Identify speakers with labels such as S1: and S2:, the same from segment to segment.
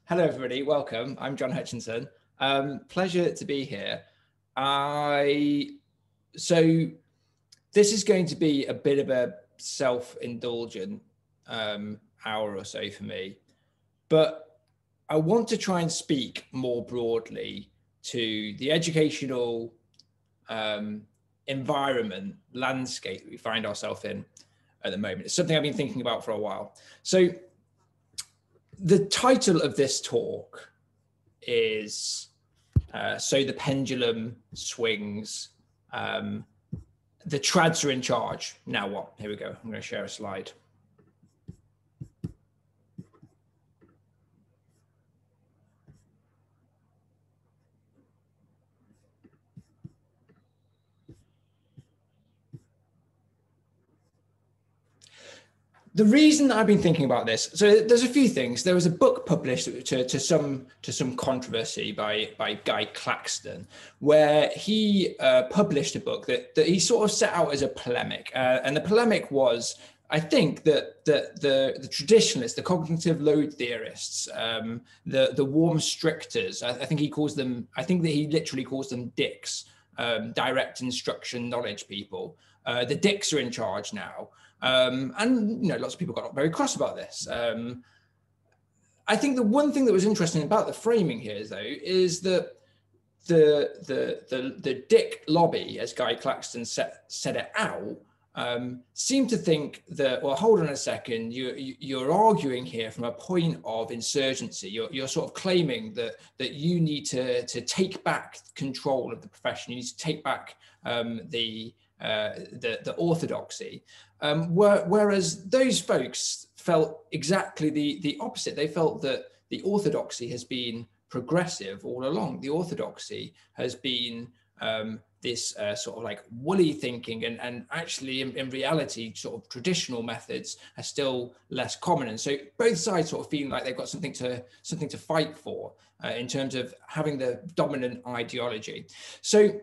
S1: Hello, everybody. Welcome. I'm John Hutchinson. Pleasure to be here. So this is going to be a bit of a self-indulgent hour or so for me, but I want to try and speak more broadly to the educational environment, landscape that we find ourselves in at the moment. It's something I've been thinking about for a while. So the title of this talk is So the Pendulum Swings. The trads are in charge. Now what? Here we go. I'm going to share a slide. The reason that I've been thinking about this, so there's a few things. There was a book published to some controversy by Guy Claxton, where he published a book that he sort of set out as a polemic, and the polemic was, I think, that the traditionalists, the cognitive load theorists, the warm stricters, I think he calls them, I think that he literally calls them dicks, direct instruction knowledge people. The dicks are in charge now. And lots of people got very cross about this. I think the one thing that was interesting about the framing here, though, is that the dick lobby, as Guy Claxton set it out, seemed to think that, well, hold on a second, you're arguing here from a point of insurgency. You're sort of claiming that you need to take back control of the profession. You need to take back the orthodoxy, whereas those folks felt exactly the opposite. They felt that the orthodoxy has been progressive all along. The orthodoxy has been this sort of like woolly thinking, and actually in reality, sort of traditional methods are still less common. And so both sides sort of feeling like they've got something to fight for in terms of having the dominant ideology. So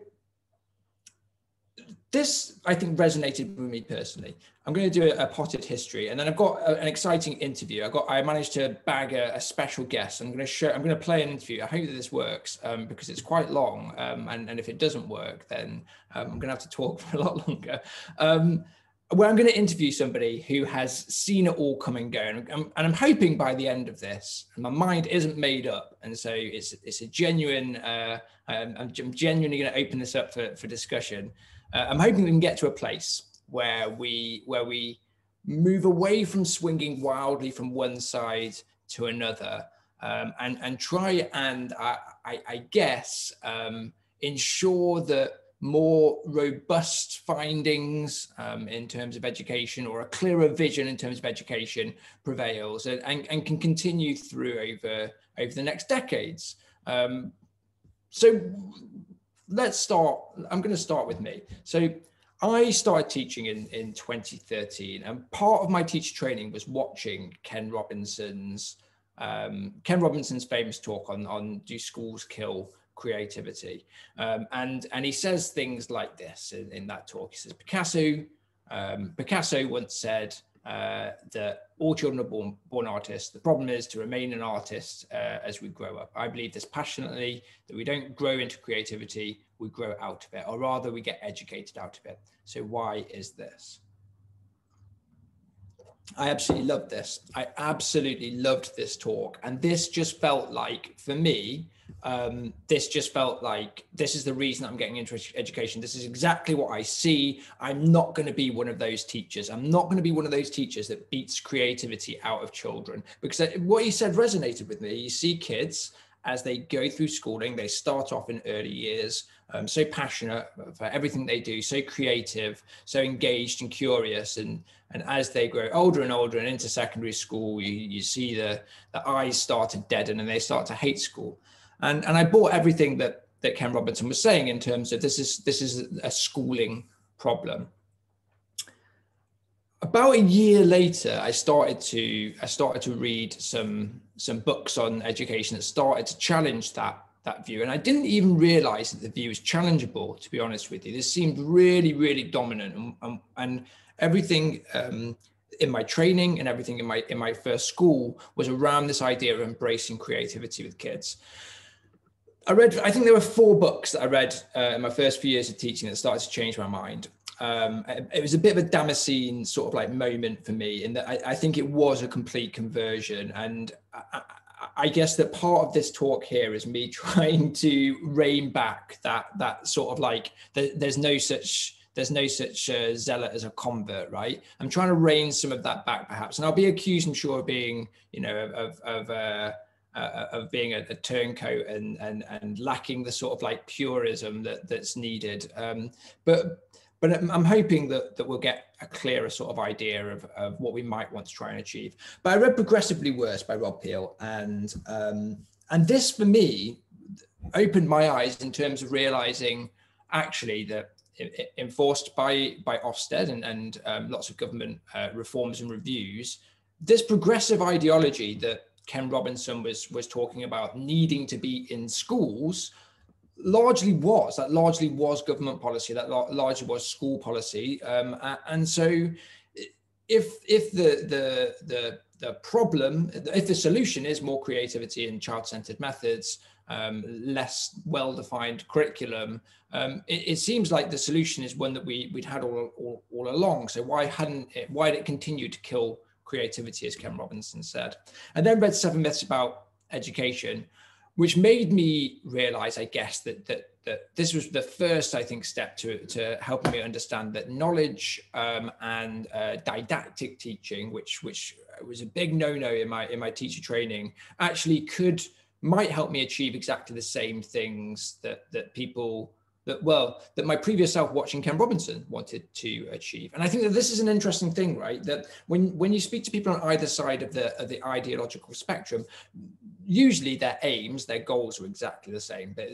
S1: this, I think, resonated with me personally. I'm going to do a potted history, and then I've got an exciting interview. I managed to bag a special guest. I'm going to play an interview. I hope that this works because it's quite long, and if it doesn't work, then I'm going to have to talk for a lot longer. Where I'm going to interview somebody who has seen it all come and go, and I'm hoping by the end of this, my mind isn't made up, and so it's a genuine. I'm genuinely going to open this up for discussion. I'm hoping we can get to a place where we move away from swinging wildly from one side to another, and try and I guess ensure that more robust findings in terms of education, or a clearer vision in terms of education, prevails and can continue through over the next decades. So let's start. I'm going to start with me. So I started teaching in 2013, and part of my teacher training was watching Ken Robinson's famous talk on Do Schools Kill Creativity? And he says things like this in that talk. He says, Picasso once said that all children are born artists. The problem is to remain an artist as we grow up. I believe this passionately, that we don't grow into creativity, we grow out of it, or rather we get educated out of it. So why is this? I absolutely loved this. I absolutely loved this talk. And this just felt like, for me, this just felt like this is the reason I'm getting into education. This is exactly what I see. I'm not going to be one of those teachers. I'm not going to be one of those teachers that beats creativity out of children, because what he said resonated with me. You see kids as they go through schooling, they start off in early years, so passionate for everything they do, so creative, so engaged and curious. And as they grow older and older and into secondary school, you see the eyes start to deaden and they start to hate school. And I bought everything that Ken Robinson was saying in terms of this is a schooling problem. About a year later, I started to read some books on education that started to challenge that view. And I didn't even realize that the view was challengeable, to be honest with you. This seemed really, really dominant, and everything in my training and everything in my first school was around this idea of embracing creativity with kids. I think there were 4 books that I read in my first few years of teaching that started to change my mind. It was a bit of a Damascene sort of like moment for me, in that I think it was a complete conversion. And I guess that part of this talk here is me trying to rein back that sort of like, there's no such zealot as a convert, right? I'm trying to rein some of that back, perhaps, and I'll be accused, I'm sure, of being, you know, of being a turncoat and lacking the sort of like purism that's needed. But I'm hoping that we'll get a clearer sort of idea of what we might want to try and achieve. But I read Progressively Worse by Rob Peel, and this for me opened my eyes in terms of realizing actually that, enforced by Ofsted and lots of government reforms and reviews, this progressive ideology that Ken Robinson was talking about needing to be in schools largely was government policy, that largely was school policy. And so if the problem, if the solution is more creativity and child-centered methods, less well-defined curriculum, it seems like the solution is one that we'd had all along. So why did it continue to kill creativity, as Ken Robinson said? And then read 7 Myths About Education, which made me realize, I guess, that this was the first, I think, step to helping me understand that knowledge and didactic teaching, which was a big no-no in my teacher training, actually might help me achieve exactly the same things that my previous self watching Ken Robinson wanted to achieve. And I think that this is an interesting thing, right? That when you speak to people on either side of the ideological spectrum, usually their aims, their goals are exactly the same. But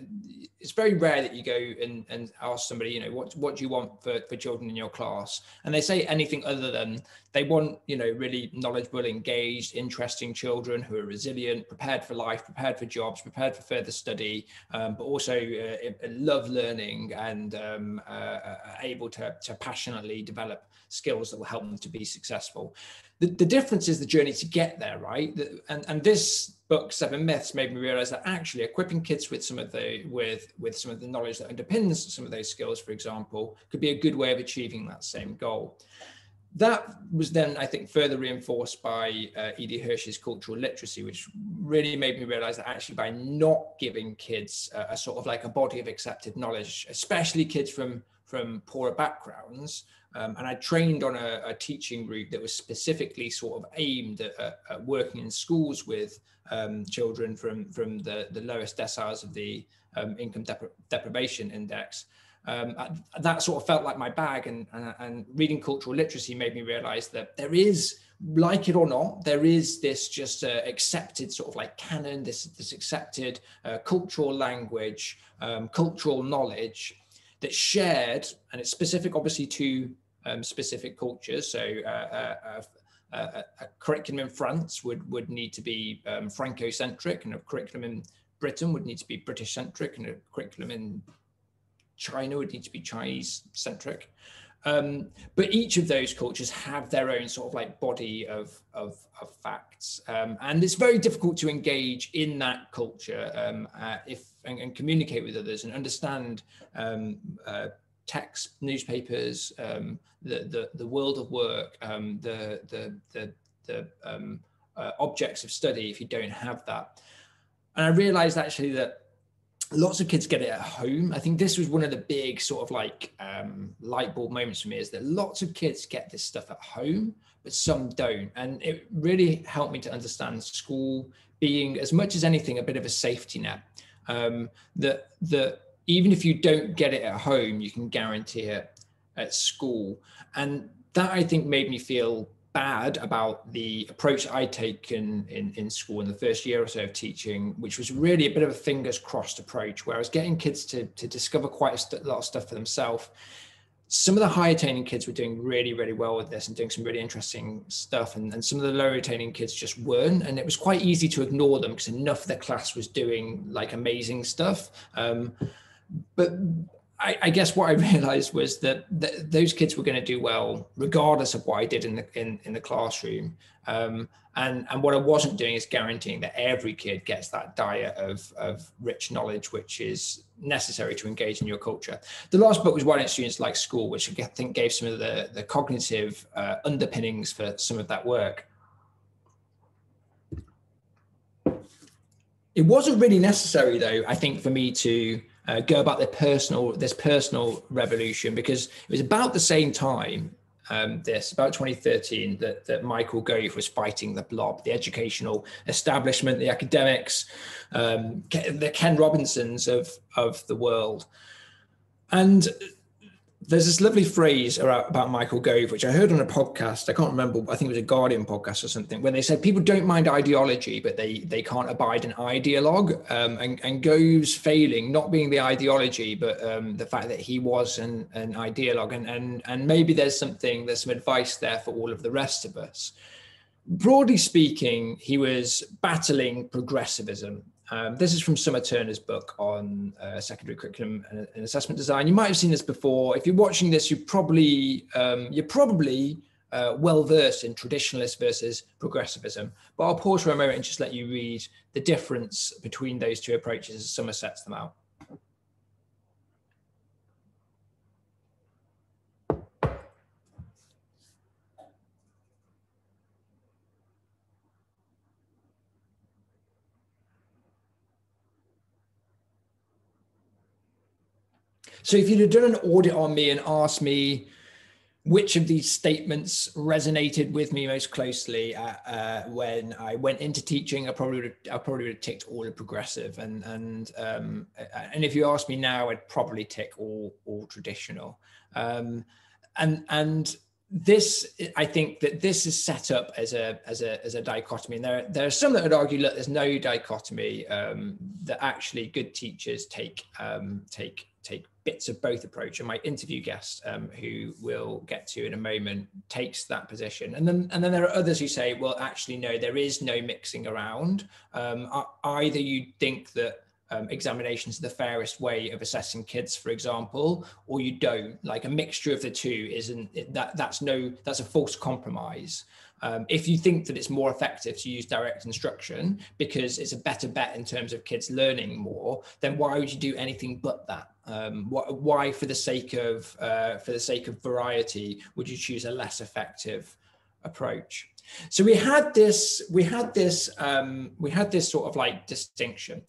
S1: it's very rare that you go and ask somebody, you know, what do you want for children in your class? And they say anything other than they want, you know, really knowledgeable, engaged, interesting children who are resilient, prepared for life, prepared for jobs, prepared for further study, but also love learning and able to passionately develop skills that will help them to be successful. The difference is the journey to get there, right? And this book, 7 Myths, made me realize that actually equipping kids with some of the knowledge that underpins some of those skills, for example, could be a good way of achieving that same goal. That was then, I think, further reinforced by E.D. Hirsch's cultural literacy, which really made me realize that actually by not giving kids a sort of like a body of accepted knowledge, especially kids from poorer backgrounds, and I trained on a teaching route that was specifically sort of aimed at working in schools with children from the lowest deciles of the income deprivation index. That sort of felt like my bag, and reading cultural literacy made me realize that there is, like it or not, there is this just accepted sort of like canon, this accepted cultural language, cultural knowledge that's shared, and it's specific obviously to specific cultures. So a curriculum in France would need to be Franco-centric, and a curriculum in Britain would need to be British-centric, and a curriculum in China would need to be Chinese-centric. But each of those cultures have their own sort of like body of facts. And it's very difficult to engage in that culture and communicate with others and understand text, newspapers, the world of work, the objects of study if you don't have that. And I realized actually that lots of kids get it at home. I think this was one of the big sort of like light bulb moments for me, is that lots of kids get this stuff at home, but some don't. And it really helped me to understand school being, as much as anything, a bit of a safety net. That even if you don't get it at home, you can guarantee it at school. And that, I think, made me feel bad about the approach I'd taken in school in the first year or so of teaching, which was really a bit of a fingers crossed approach, where I was getting kids to discover quite a lot of stuff for themselves. Some of the high attaining kids were doing really, really well with this and doing some really interesting stuff. And some of the lower attaining kids just weren't. And it was quite easy to ignore them because enough of the class was doing like amazing stuff. But I guess what I realized was that those kids were going to do well regardless of what I did in the classroom. And what I wasn't doing is guaranteeing that every kid gets that diet of rich knowledge, which is necessary to engage in your culture. The last book was Why Don't Students Like School, which I think gave some of the cognitive underpinnings for some of that work. It wasn't really necessary, though, I think, for me to go about this personal revolution, because it was about the same time, about 2013, that Michael Gove was fighting the blob, the educational establishment, the academics, the Ken Robinsons of the world. And there's this lovely phrase about Michael Gove, which I heard on a podcast. I can't remember. I think it was a Guardian podcast or something, when they said people don't mind ideology, but they can't abide an ideologue. And Gove's failing, not being the ideology, but the fact that he was an ideologue. And maybe there's some advice there for all of the rest of us. Broadly speaking, he was battling progressivism. This is from Summer Turner's book on secondary curriculum and assessment design. You might have seen this before. If you're watching this, you're probably well versed in traditionalist versus progressivism. But I'll pause for a moment and just let you read the difference between those two approaches as Summer sets them out. So if you'd have done an audit on me and asked me which of these statements resonated with me most closely when I went into teaching, I probably would have ticked all of progressive, and if you ask me now, I'd probably tick all traditional. And this, I think that this is set up as a dichotomy, and there are some that would argue, look, there's no dichotomy, that actually good teachers take bits of both approach. And my interview guest, who we'll get to in a moment, takes that position. And then there are others who say, well, actually, no, there is no mixing around. Either you think that examinations are the fairest way of assessing kids, for example, or you don't. Like, a mixture of the two that's a false compromise. If you think that it's more effective to use direct instruction because it's a better bet in terms of kids learning more, then why would you do anything but that? Why, for the sake of variety, would you choose a less effective approach? So we had this sort of like distinction.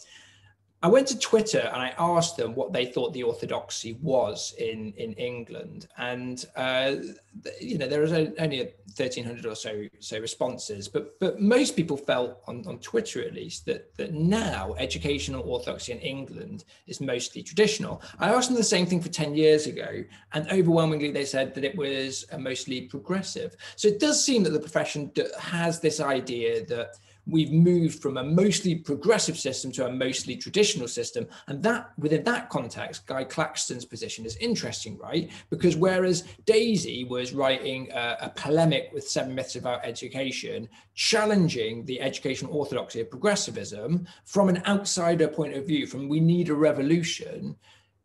S1: I went to Twitter and I asked them what they thought the orthodoxy was in England, and there was only 1,300 or so responses, but most people felt on Twitter, at least, that now educational orthodoxy in England is mostly traditional. I asked them the same thing for 10 years ago, and overwhelmingly they said that it was mostly progressive. So it does seem that the profession has this idea that we've moved from a mostly progressive system to a mostly traditional system. And that, within that context, Guy Claxton's position is interesting, right? Because whereas Daisy was writing a polemic with 7 Myths About Education, challenging the educational orthodoxy of progressivism from an outsider point of view, from we need a revolution,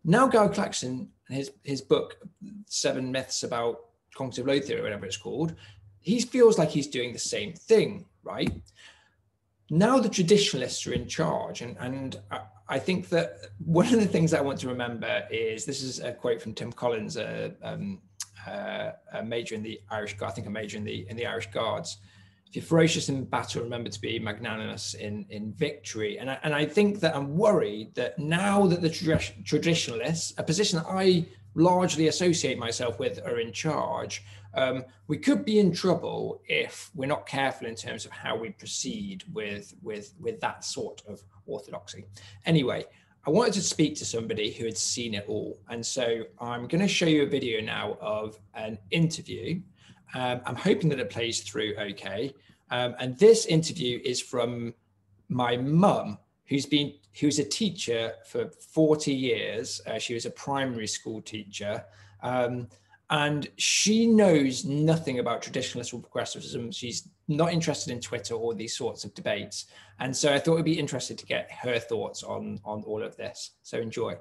S1: now Guy Claxton, his book, 7 Myths About Cognitive Load Theory, whatever it's called, he feels like he's doing the same thing, right? Now the traditionalists are in charge, and I think that one of the things I want to remember is, this is a quote from Tim Collins, a major in the Irish Guard, I think a major in the Irish Guards. If you're ferocious in battle, remember to be magnanimous in victory. And I think that I'm worried that now that the traditionalists, a position that I largely associate myself with, are in charge, we could be in trouble if we're not careful in terms of how we proceed with that sort of orthodoxy. Anyway, I wanted to speak to somebody who had seen it all. And so I'm going to show you a video now of an interview. I'm hoping that it plays through okay. And this interview is from my mum, who's a teacher for 40 years. She was a primary school teacher. And she knows nothing about traditionalist or progressivism. She's not interested in Twitter or these sorts of debates. And so I thought it'd be interesting to get her thoughts on all of this. So enjoy.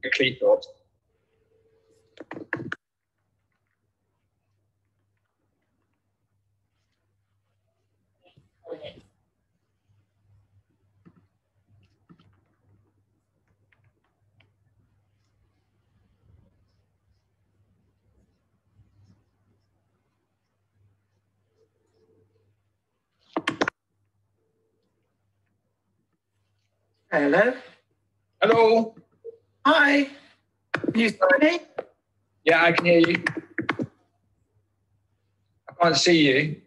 S1: Cleethorpes.
S2: Hello.
S1: Hello.
S2: Hi. Can you hear me?
S1: Yeah, I can hear you. I can't see you.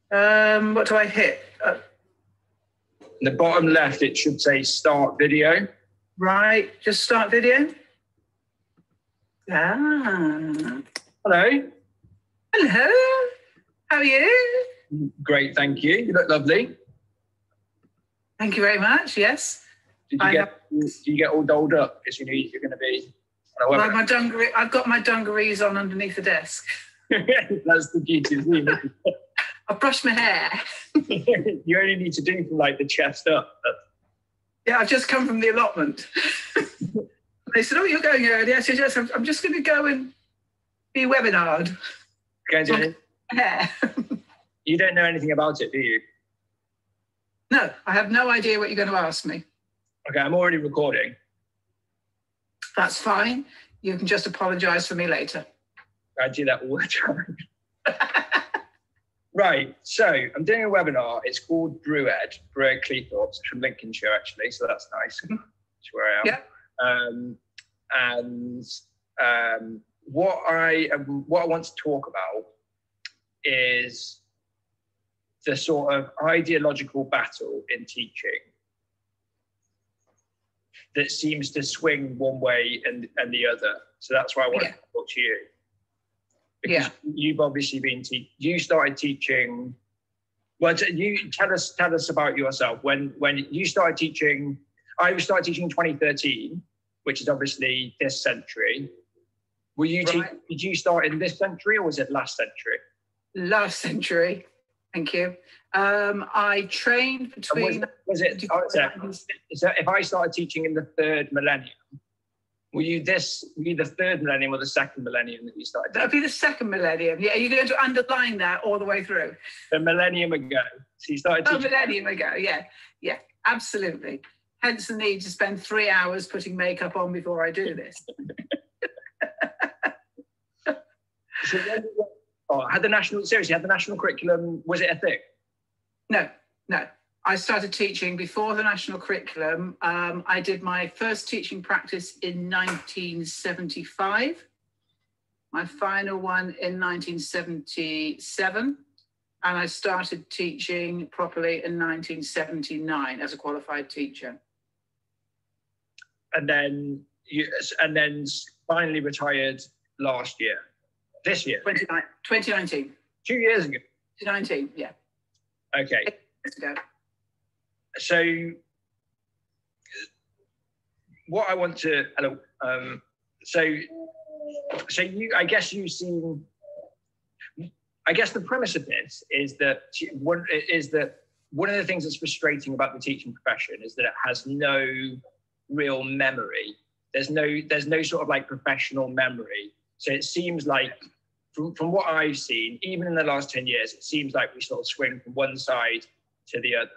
S2: What do I hit?
S1: In the bottom left, it should say start video.
S2: Right, just start video. Ah.
S1: Hello.
S2: Hello. How are you?
S1: Great, thank you. You look lovely.
S2: Thank you very much. Yes.
S1: Do you get all dolled up because you know you're going to be on a
S2: Well,
S1: webinar?
S2: I've got my dungarees on underneath the desk.
S1: That's the beauty of it.
S2: I've brushed my hair.
S1: You only need to do from like the chest up.
S2: Yeah, I've just come from the allotment. They said, "Oh, you're going early." I said, "Yes, I'm just going to go and be webinared." Yeah.
S1: You don't know anything about it, do you?
S2: No, I have no idea what you're going to ask me.
S1: Okay, I'm already recording.
S2: That's fine. You can just apologise for me later.
S1: I do that all the time. Right, so I'm doing a webinar. It's called Brewed Cleethorpes. It's from Lincolnshire, actually, so that's nice. That's where I am.
S2: Yeah.
S1: What I want to talk about is the sort of ideological battle in teaching that seems to swing one way and the other. So that's why I want to talk to you. Because you've obviously been you started teaching. Well, you tell us about yourself. When you started teaching, I started teaching in 2013, which is obviously this century. Were you did you start in this century or was it last century?
S2: Last century. Thank you. I trained between.
S1: So if I started teaching in the third millennium, were you the third millennium or the second millennium that you started?
S2: That'd be the second millennium. Yeah, you're going to underline that all the way through.
S1: The millennium ago. So you started teaching.
S2: Millennium ago. Yeah, absolutely. Hence the need to spend 3 hours putting makeup on before I do this.
S1: So had the national curriculum, was it a thing?
S2: No. I started teaching before the national curriculum. I did my first teaching practice in 1975, my final one in 1977, and I started teaching properly in 1979 as a qualified teacher.
S1: And then finally retired this year.
S2: 2019.
S1: 2 years ago.
S2: 2019, yeah.
S1: Okay.
S2: 8 years ago.
S1: So what I want to, so you, I guess the premise of this is that one of the things that's frustrating about the teaching profession is that it has no real memory. There's no sort of like professional memory. So it seems like from what I've seen, even in the last 10 years, it seems like we sort of swing from one side to the other.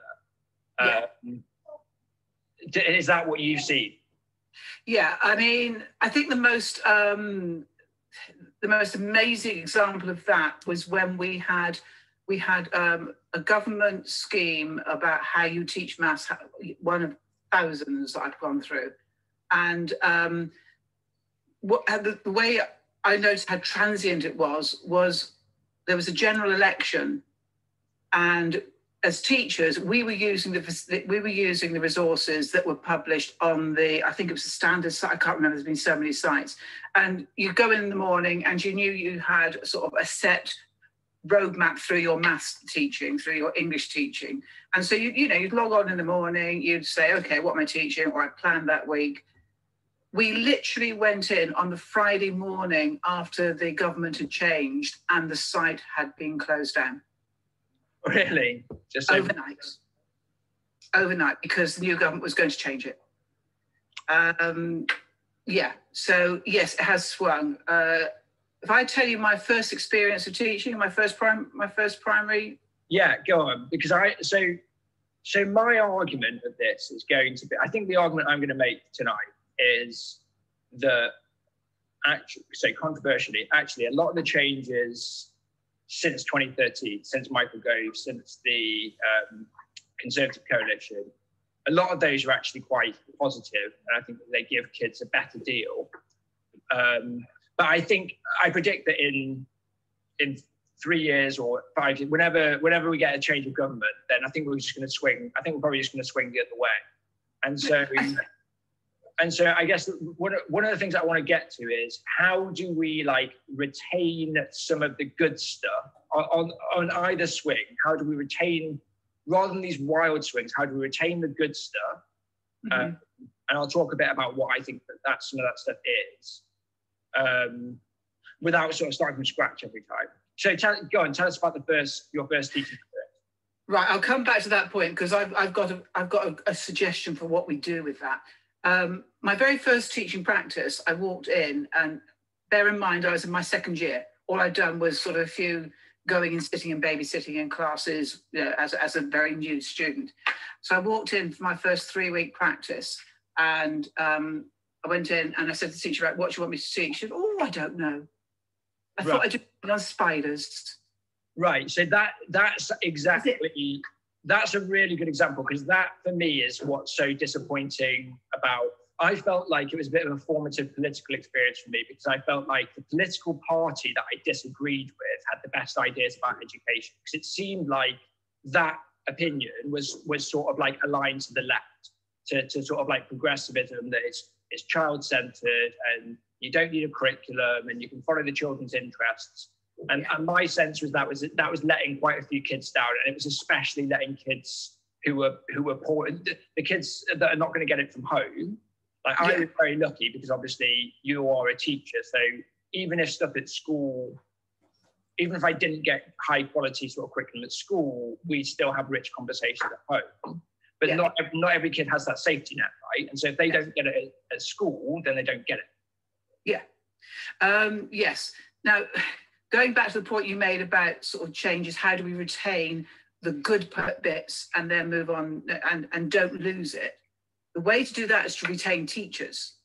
S1: Is that what you've seen?
S2: Yeah, I mean, I think the most amazing example of that was when we had a government scheme about how you teach maths, one of thousands that I've gone through, and the way I noticed how transient it was there was a general election, and as teachers, we were using the resources that were published on I think it was the standard site. I can't remember. There's been so many sites, and you go in the morning, and you knew you had sort of a set roadmap through your maths teaching, through your English teaching, and so you'd log on in the morning. You'd say, okay, what am I teaching? Or I planned that week. We literally went in on the Friday morning after the government had changed, and the site had been closed down.
S1: Really?
S2: Overnight, because the new government was going to change it. Yeah, so yes, it has swung. If I tell you my first experience of teaching, my first primary.
S3: Yeah, go on, because so my argument of this is going to be, I think the argument I'm going to make tonight is that actually, so controversially, actually a lot of the changes since 2013, since Michael Gove, since the Conservative Coalition, a lot of those are actually quite positive, and I think that they give kids a better deal. But I predict that in 3 years or 5 years, whenever we get a change of government, then I think we're just going to swing. I think we're probably just going to swing the other way. And so I guess one of the things I want to get to is, how do we retain some of the good stuff on either swing? How do we retain, rather than these wild swings, how do we retain the good stuff? And I'll talk a bit about what I think that some of that stuff is, without sort of starting from scratch every time. So go on, tell us about your first teaching experience.
S2: Right, I'll come back to that point, because I've got a suggestion for what we do with that. My very first teaching practice, I walked in, and bear in mind I was in my second year. All I'd done was sort of a few going and sitting and babysitting in classes, as a very new student. So I walked in for my first 3-week practice, and I went in and I said to the teacher, right, what do you want me to teach? She said, oh, I don't know. I thought I'd do it on spiders.
S3: Right, so that's exactly, that's a really good example, because that for me is what's so disappointing about, I felt like it was a bit of a formative political experience for me, because I felt like the political party that I disagreed with had the best ideas about education, because it seemed like that opinion was sort of aligned to the left, to sort of progressivism, that it's child-centered and you don't need a curriculum and you can follow the children's interests. And my sense was that was letting quite a few kids down, and it was especially letting kids who were poor, the kids that are not going to get it from home. I was very lucky, because obviously you are a teacher, so even if stuff at school, even if I didn't get high quality sort of curriculum at school, we still have rich conversations at home. But not every kid has that safety net, right? And so if they don't get it at school, then they don't get it.
S2: Yeah. Yes. Now, going back to the point you made about sort of changes, how do we retain the good bits and then move on and don't lose it? The way to do that is to retain teachers,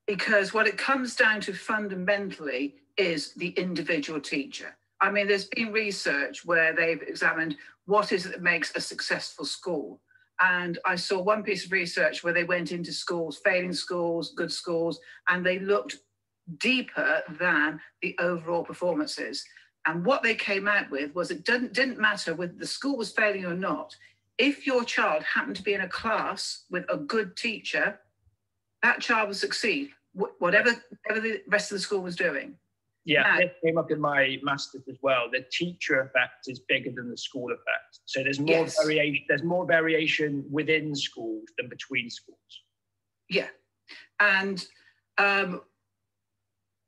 S2: because what it comes down to fundamentally is the individual teacher. I mean, there's been research where they've examined what is it that makes a successful school. And I saw one piece of research where they went into schools, failing schools, good schools, and they looked deeper than the overall performances. And what they came out with was it didn't matter whether the school was failing or not. If your child happened to be in a class with a good teacher, that child will succeed, whatever the rest of the school was doing.
S3: Yeah, it came up in my master's as well. The teacher effect is bigger than the school effect. So there's more variation. There's more variation within schools than between schools.
S2: Yeah, and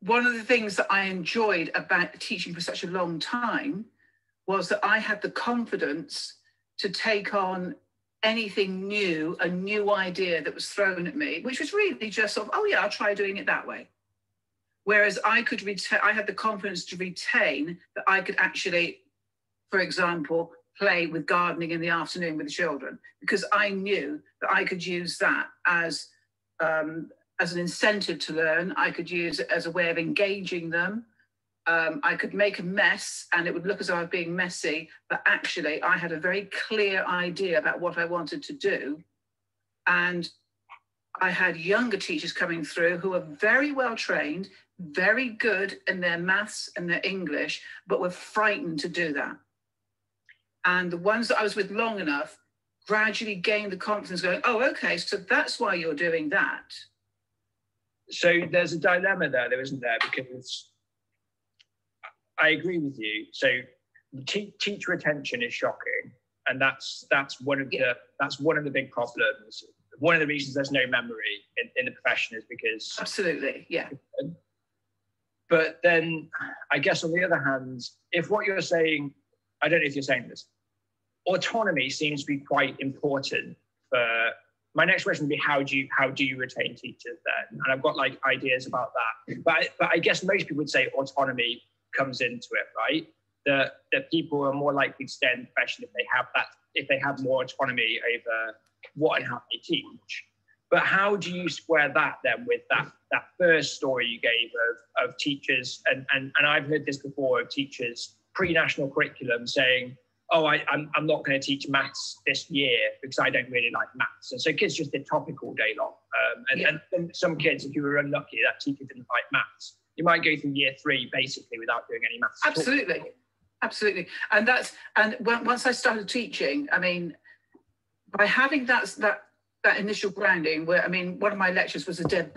S2: one of the things that I enjoyed about teaching for such a long time was that I had the confidence to take on anything new, a new idea that was thrown at me, which was really just sort of, oh yeah, I'll try doing it that way. Whereas I had the confidence to retain that I could actually, for example, play with gardening in the afternoon with the children, because I knew that I could use that as an incentive to learn. I could use it as a way of engaging them. I could make a mess and it would look as though I was being messy, but actually I had a very clear idea about what I wanted to do. And I had younger teachers coming through who were very well trained, very good in their maths and their English, but were frightened to do that. And the ones that I was with long enough gradually gained the confidence going, oh, okay, so that's why you're doing that.
S3: So there's a dilemma there, isn't there? Because I agree with you. So teacher retention is shocking, and that's one of the big problems. One of the reasons there's no memory in the profession is because
S2: absolutely, yeah.
S3: But then I guess on the other hand, if what you're saying, I don't know if you're saying this, autonomy seems to be quite important my next question would be, how do you retain teachers then? And I've got like ideas about that. But I guess most people would say autonomy comes into it, right? That people are more likely to stay in the profession if they have more autonomy over what and how they teach. But how do you square that then with that first story you gave of teachers, and I've heard this before, of teachers pre-national curriculum saying, oh, I'm not going to teach maths this year because I don't really like maths. And so kids just did topic all day long. And some kids, if you were unlucky, that teacher didn't like maths, you might go through year 3 basically without doing any maths.
S2: Absolutely. Absolutely. And once I started teaching, I mean, by having that initial grounding, where, I mean, one of my lectures was the dead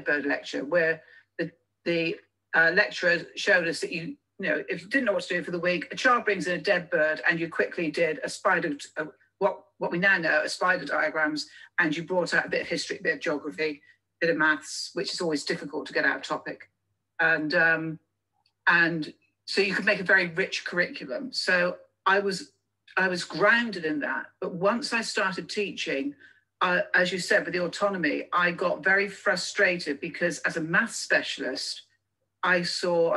S2: bird lecture, where the lecturer showed us that you know, if you didn't know what to do for the week, a child brings in a dead bird and you quickly did a spider, what we now know are spider diagrams, and you brought out a bit of history, a bit of geography, a bit of maths, which is always difficult to get out of topic. And so you could make a very rich curriculum. So I was grounded in that. But once I started teaching, as you said, with the autonomy, I got very frustrated because as a maths specialist, I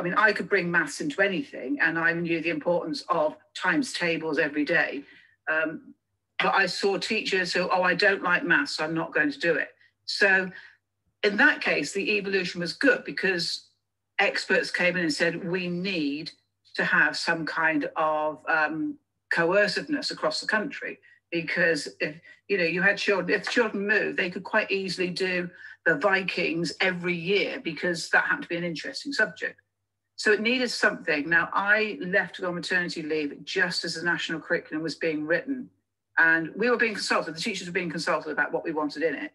S2: mean, I could bring maths into anything, and I knew the importance of times tables every day. But I saw teachers who, I don't like maths, so I'm not going to do it. So in that case, the evolution was good because experts came in and said, we need to have some kind of coerciveness across the country, because if you had children, if children moved, they could quite easily do the Vikings every year because that happened to be an interesting subject. So it needed something. Now, I left to go on maternity leave just as the national curriculum was being written, and we were being consulted. The teachers were being consulted about what we wanted in it.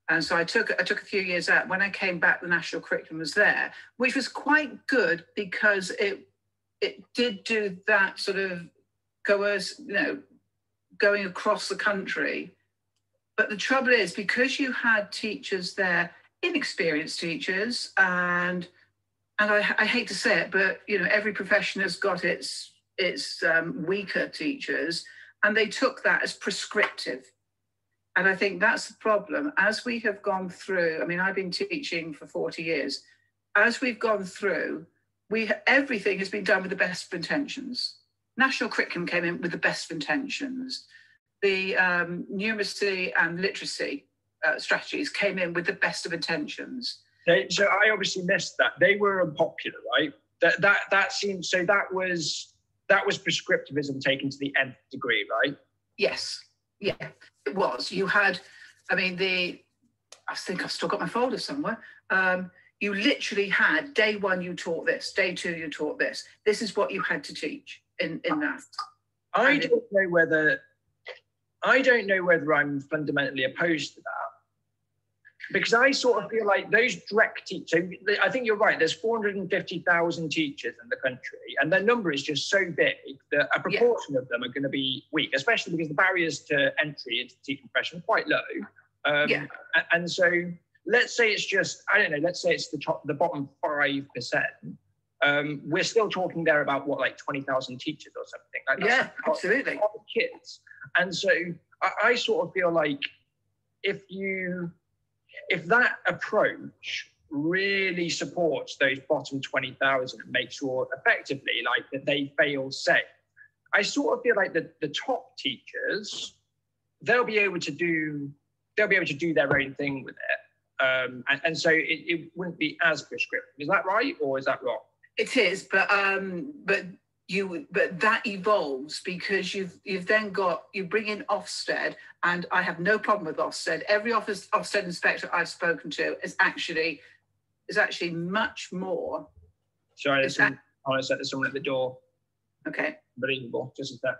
S2: And so I took a few years out. When I came back, the national curriculum was there, which was quite good because it did do that sort of going across the country. But the trouble is, because you had teachers there, inexperienced teachers, and I hate to say it, but every profession has got its weaker teachers, and they took that as prescriptive. And I think that's the problem. As we have gone through, I mean, I've been teaching for 40 years. As we've gone through, everything has been done with the best of intentions. National curriculum came in with the best of intentions. The numeracy and literacy strategies came in with the best of intentions.
S3: So I obviously missed that. They were unpopular, right? That seemed, so that was prescriptivism taken to the nth degree, right?
S2: Yes, yeah, it was. You had, I mean, I think I've still got my folder somewhere. You literally had day 1 you taught this, day 2 you taught this. This is what you had to teach in that. I don't know whether I'm fundamentally opposed to that, because I sort of feel like those direct teachers, I think you're right, there's 450,000 teachers in the country, and their number is just so big that a proportion of them are going to be weak, especially because the barriers to entry into the teaching profession are quite low. And so let's say it's just, I don't know, let's say it's the bottom 5%. We're still talking there about what, like 20,000 teachers or something. Like Absolutely.
S3: A lot of kids. And so I sort of feel like if that approach really supports those bottom 20,000 and makes sure effectively like that they fail safe, I sort of feel like the top teachers, they'll be able to do their own thing with it. And so it wouldn't be as prescriptive. Is that right, or is that wrong?
S2: It is, but that evolves because you've then got, you bring in Ofsted, and I have no problem with Ofsted. Every Ofsted inspector I've spoken to is actually much more.
S3: Sorry, there's someone at the door.
S2: Okay.
S3: Unbelievable, just as that.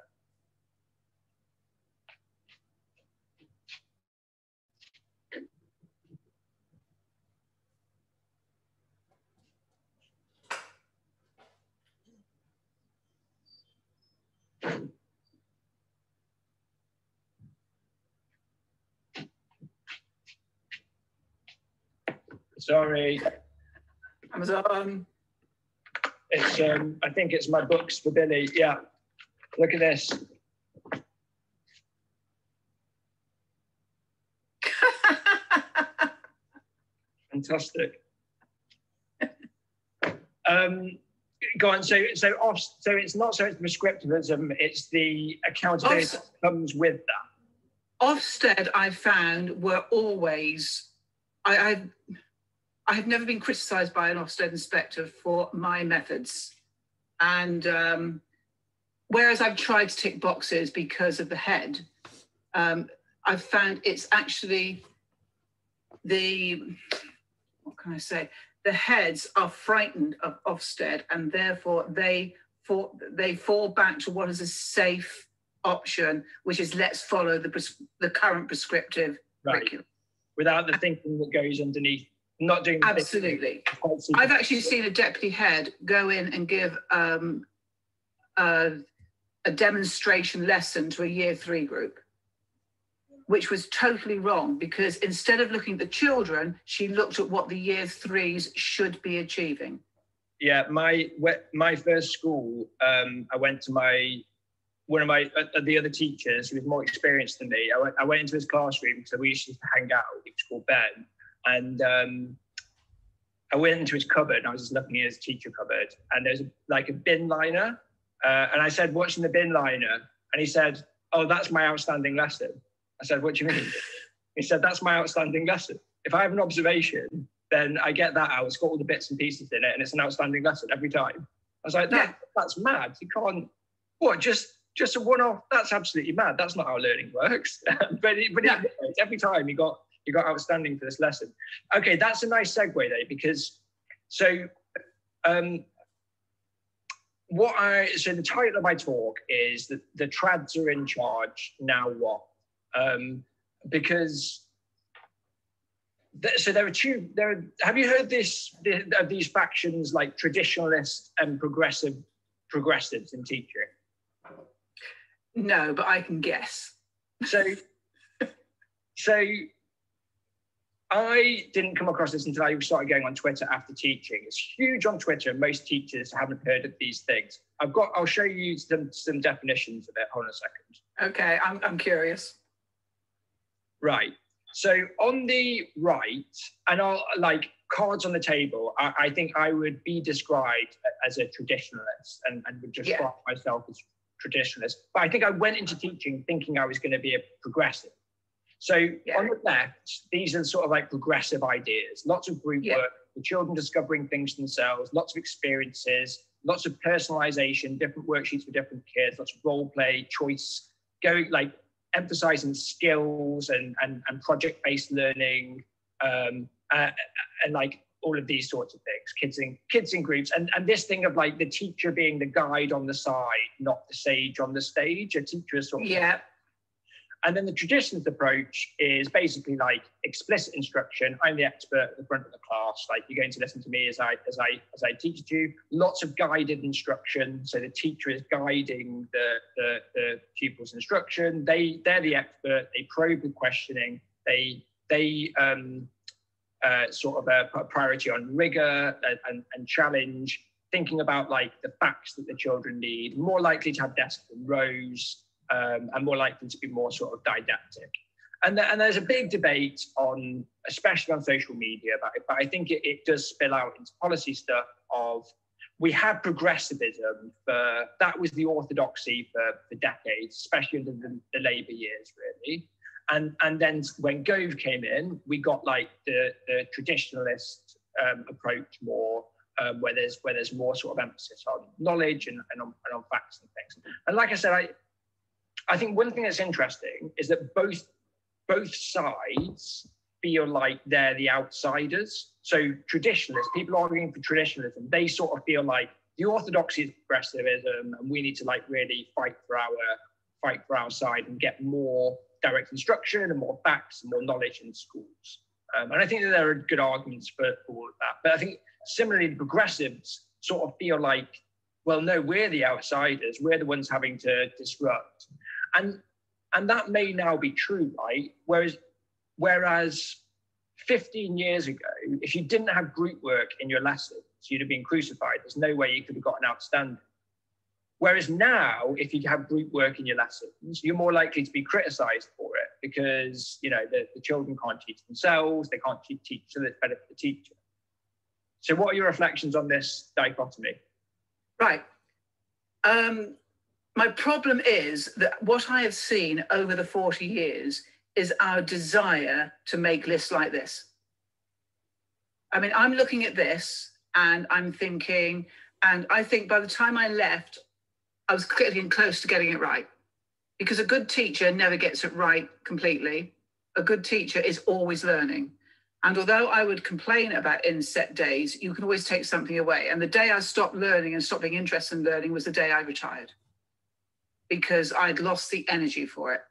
S3: Sorry.
S2: Amazon.
S3: It's I think it's my books for Billy. Yeah. Look at this. Fantastic. Go on. So it's not so much prescriptivism; it's the accountability that comes with that.
S2: Ofsted, I found, were always. I have never been criticised by an Ofsted inspector for my methods, and whereas I've tried to tick boxes because of the head, I've found it's actually what can I say? The heads are frightened of Ofsted, and therefore they fall back to what is a safe option, which is let's follow the current prescriptive curriculum.
S3: Without the thinking that goes underneath, not doing the
S2: absolutely. I've actually seen a deputy head go in and give a demonstration lesson to a year 3 group, which was totally wrong, because instead of looking at the children, she looked at what the year 3s should be achieving.
S3: Yeah, my first school, I went to one of the other teachers who was more experienced than me. I went into his classroom because we used to hang out. He was called Ben, and I went into his cupboard. And I was just looking at his teacher cupboard, and there's like a bin liner, and I said, "What's in the bin liner?" And he said, "Oh, that's my outstanding lesson." I said, "What do you mean?" He said, "That's my outstanding lesson. If I have an observation, then I get that out. It's got all the bits and pieces in it, and it's an outstanding lesson every time." I was like, that's mad. You can't, what, just a one-off? That's absolutely mad. That's not how learning works. but every time you got outstanding for this lesson. Okay, that's a nice segue there, because so the title of my talk is that the trads are in charge, now what? Because have you heard of these factions like traditionalists and progressives in teaching?
S2: No, but I can guess.
S3: So I didn't come across this until I started going on Twitter after teaching. It's huge on Twitter. Most teachers haven't heard of these things. I'll show you some definitions of it. Hold on a second.
S2: Okay, I'm curious.
S3: Right. So on the right, and I'll like cards on the table, I think I would be described as a traditionalist and would describe myself as traditionalist. But I think I went into teaching thinking I was going to be a progressive. So on the left, these are sort of like progressive ideas, lots of group work, the children discovering things themselves, lots of experiences, lots of personalization, different worksheets for different kids, lots of role play, choice, going like emphasizing skills and project-based learning, and like all of these sorts of things, kids in groups, and this thing of like the teacher being the guide on the side, not the sage on the stage. A teacher is sort of And then the traditionalist approach is basically like explicit instruction. I'm the expert at the front of the class. Like, you're going to listen to me as I teach it to you. Lots of guided instruction. So the teacher is guiding the pupil's instruction. They're the expert. They probe with questioning. They sort of a priority on rigor and challenge. Thinking about like the facts that the children need. More likely to have desks and rows. And more likely to be more sort of didactic. And there's a big debate on, especially on social media, about it, but I think it does spill out into policy stuff of, we have progressivism, that was the orthodoxy for decades, especially in the Labour years, really. And then when Gove came in, we got like the traditionalist approach more, where there's more sort of emphasis on knowledge and on facts and things. And like I said, I think one thing that's interesting is that both sides feel like they're the outsiders. So traditionalists, people arguing for traditionalism, they sort of feel like the orthodoxy is progressivism, and we need to like really fight for our side and get more direct instruction and more facts and more knowledge in schools. And I think that there are good arguments for all of that. But I think similarly, the progressives sort of feel like, well, no, we're the outsiders. We're the ones having to disrupt. And that may now be true, right? Whereas 15 years ago, if you didn't have group work in your lessons, you'd have been crucified. There's no way you could have gotten outstanding. Whereas now, if you have group work in your lessons, you're more likely to be criticized for it, because, you know, the children can't teach themselves, they can't teach, so it's better for the teacher. So what are your reflections on this dichotomy?
S2: Right. My problem is that what I have seen over the 40 years is our desire to make lists like this. I mean, I'm looking at this and I'm thinking, and I think by the time I left, I was getting close to getting it right. Because a good teacher never gets it right completely. A good teacher is always learning. And although I would complain about inset days, you can always take something away. And the day I stopped learning and stopped being interested in learning was the day I retired, because I'd lost the energy for it.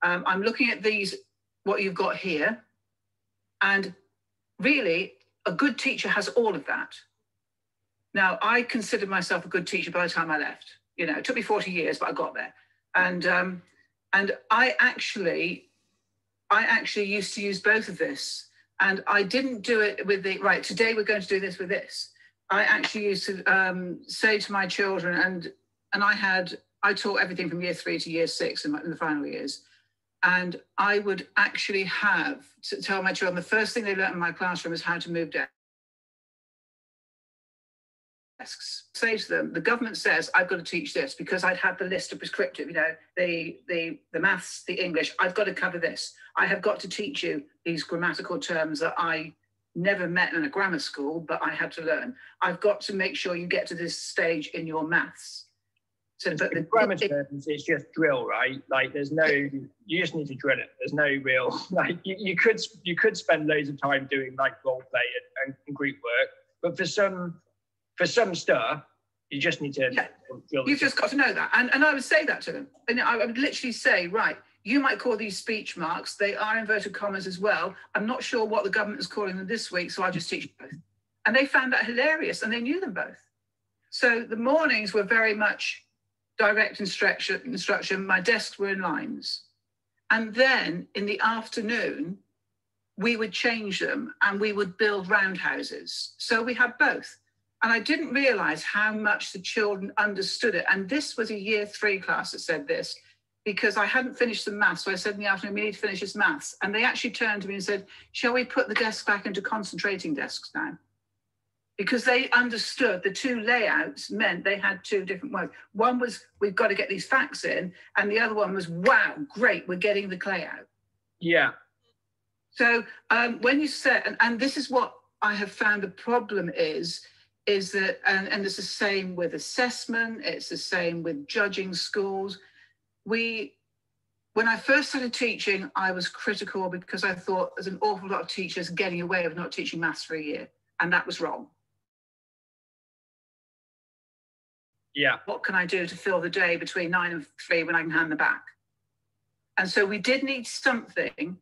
S2: I'm looking at these, what you've got here, and really a good teacher has all of that. Now, I considered myself a good teacher by the time I left. You know, it took me 40 years, but I got there. And I actually used to use both of this. And I didn't do it with the, right, today we're going to do this with this. I actually used to say to my children, and I taught everything from year 3 to year 6 in the final years. And I would actually have to tell my children, the first thing they learned in my classroom is how to move desks. Say to them, the government says I've got to teach this, because I'd had the list of prescriptive, you know, the maths, the English, I've got to cover this. I have got to teach you these grammatical terms that I never met in a grammar school, but I had to learn. I've got to make sure you get to this stage in your maths. So, but the
S3: grammar terms, it's just drill, right? Like there's no, you just need to drill it. There's no real, like you could spend loads of time doing like role play and group work, but for some stuff, you just need to drill.
S2: You've just got to know that. And I would say that to them. And I would literally say, right, you might call these speech marks. They are inverted commas as well. I'm not sure what the government is calling them this week, so I'll just teach you both. And they found that hilarious, and they knew them both. So the mornings were very much direct instruction. My desks were in lines. And then in the afternoon, we would change them and we would build roundhouses. So we had both. And I didn't realize how much the children understood it. And this was a year 3 class that said this, because I hadn't finished the maths. So I said in the afternoon, we need to finish this maths. And they actually turned to me and said, shall we put the desks back into concentrating desks now? Because they understood the 2 layouts meant they had 2 different words. One was, we've got to get these facts in. And the other one was, wow, great, we're getting the clay out.
S3: Yeah.
S2: So when you said, and this is what I have found the problem is that, and it's the same with assessment, it's the same with judging schools. When I first started teaching, I was critical because I thought there's an awful lot of teachers getting away with not teaching maths for a year, and that was wrong.
S3: Yeah.
S2: What can I do to fill the day between 9 and 3 when I can hand them back? And so we did need something.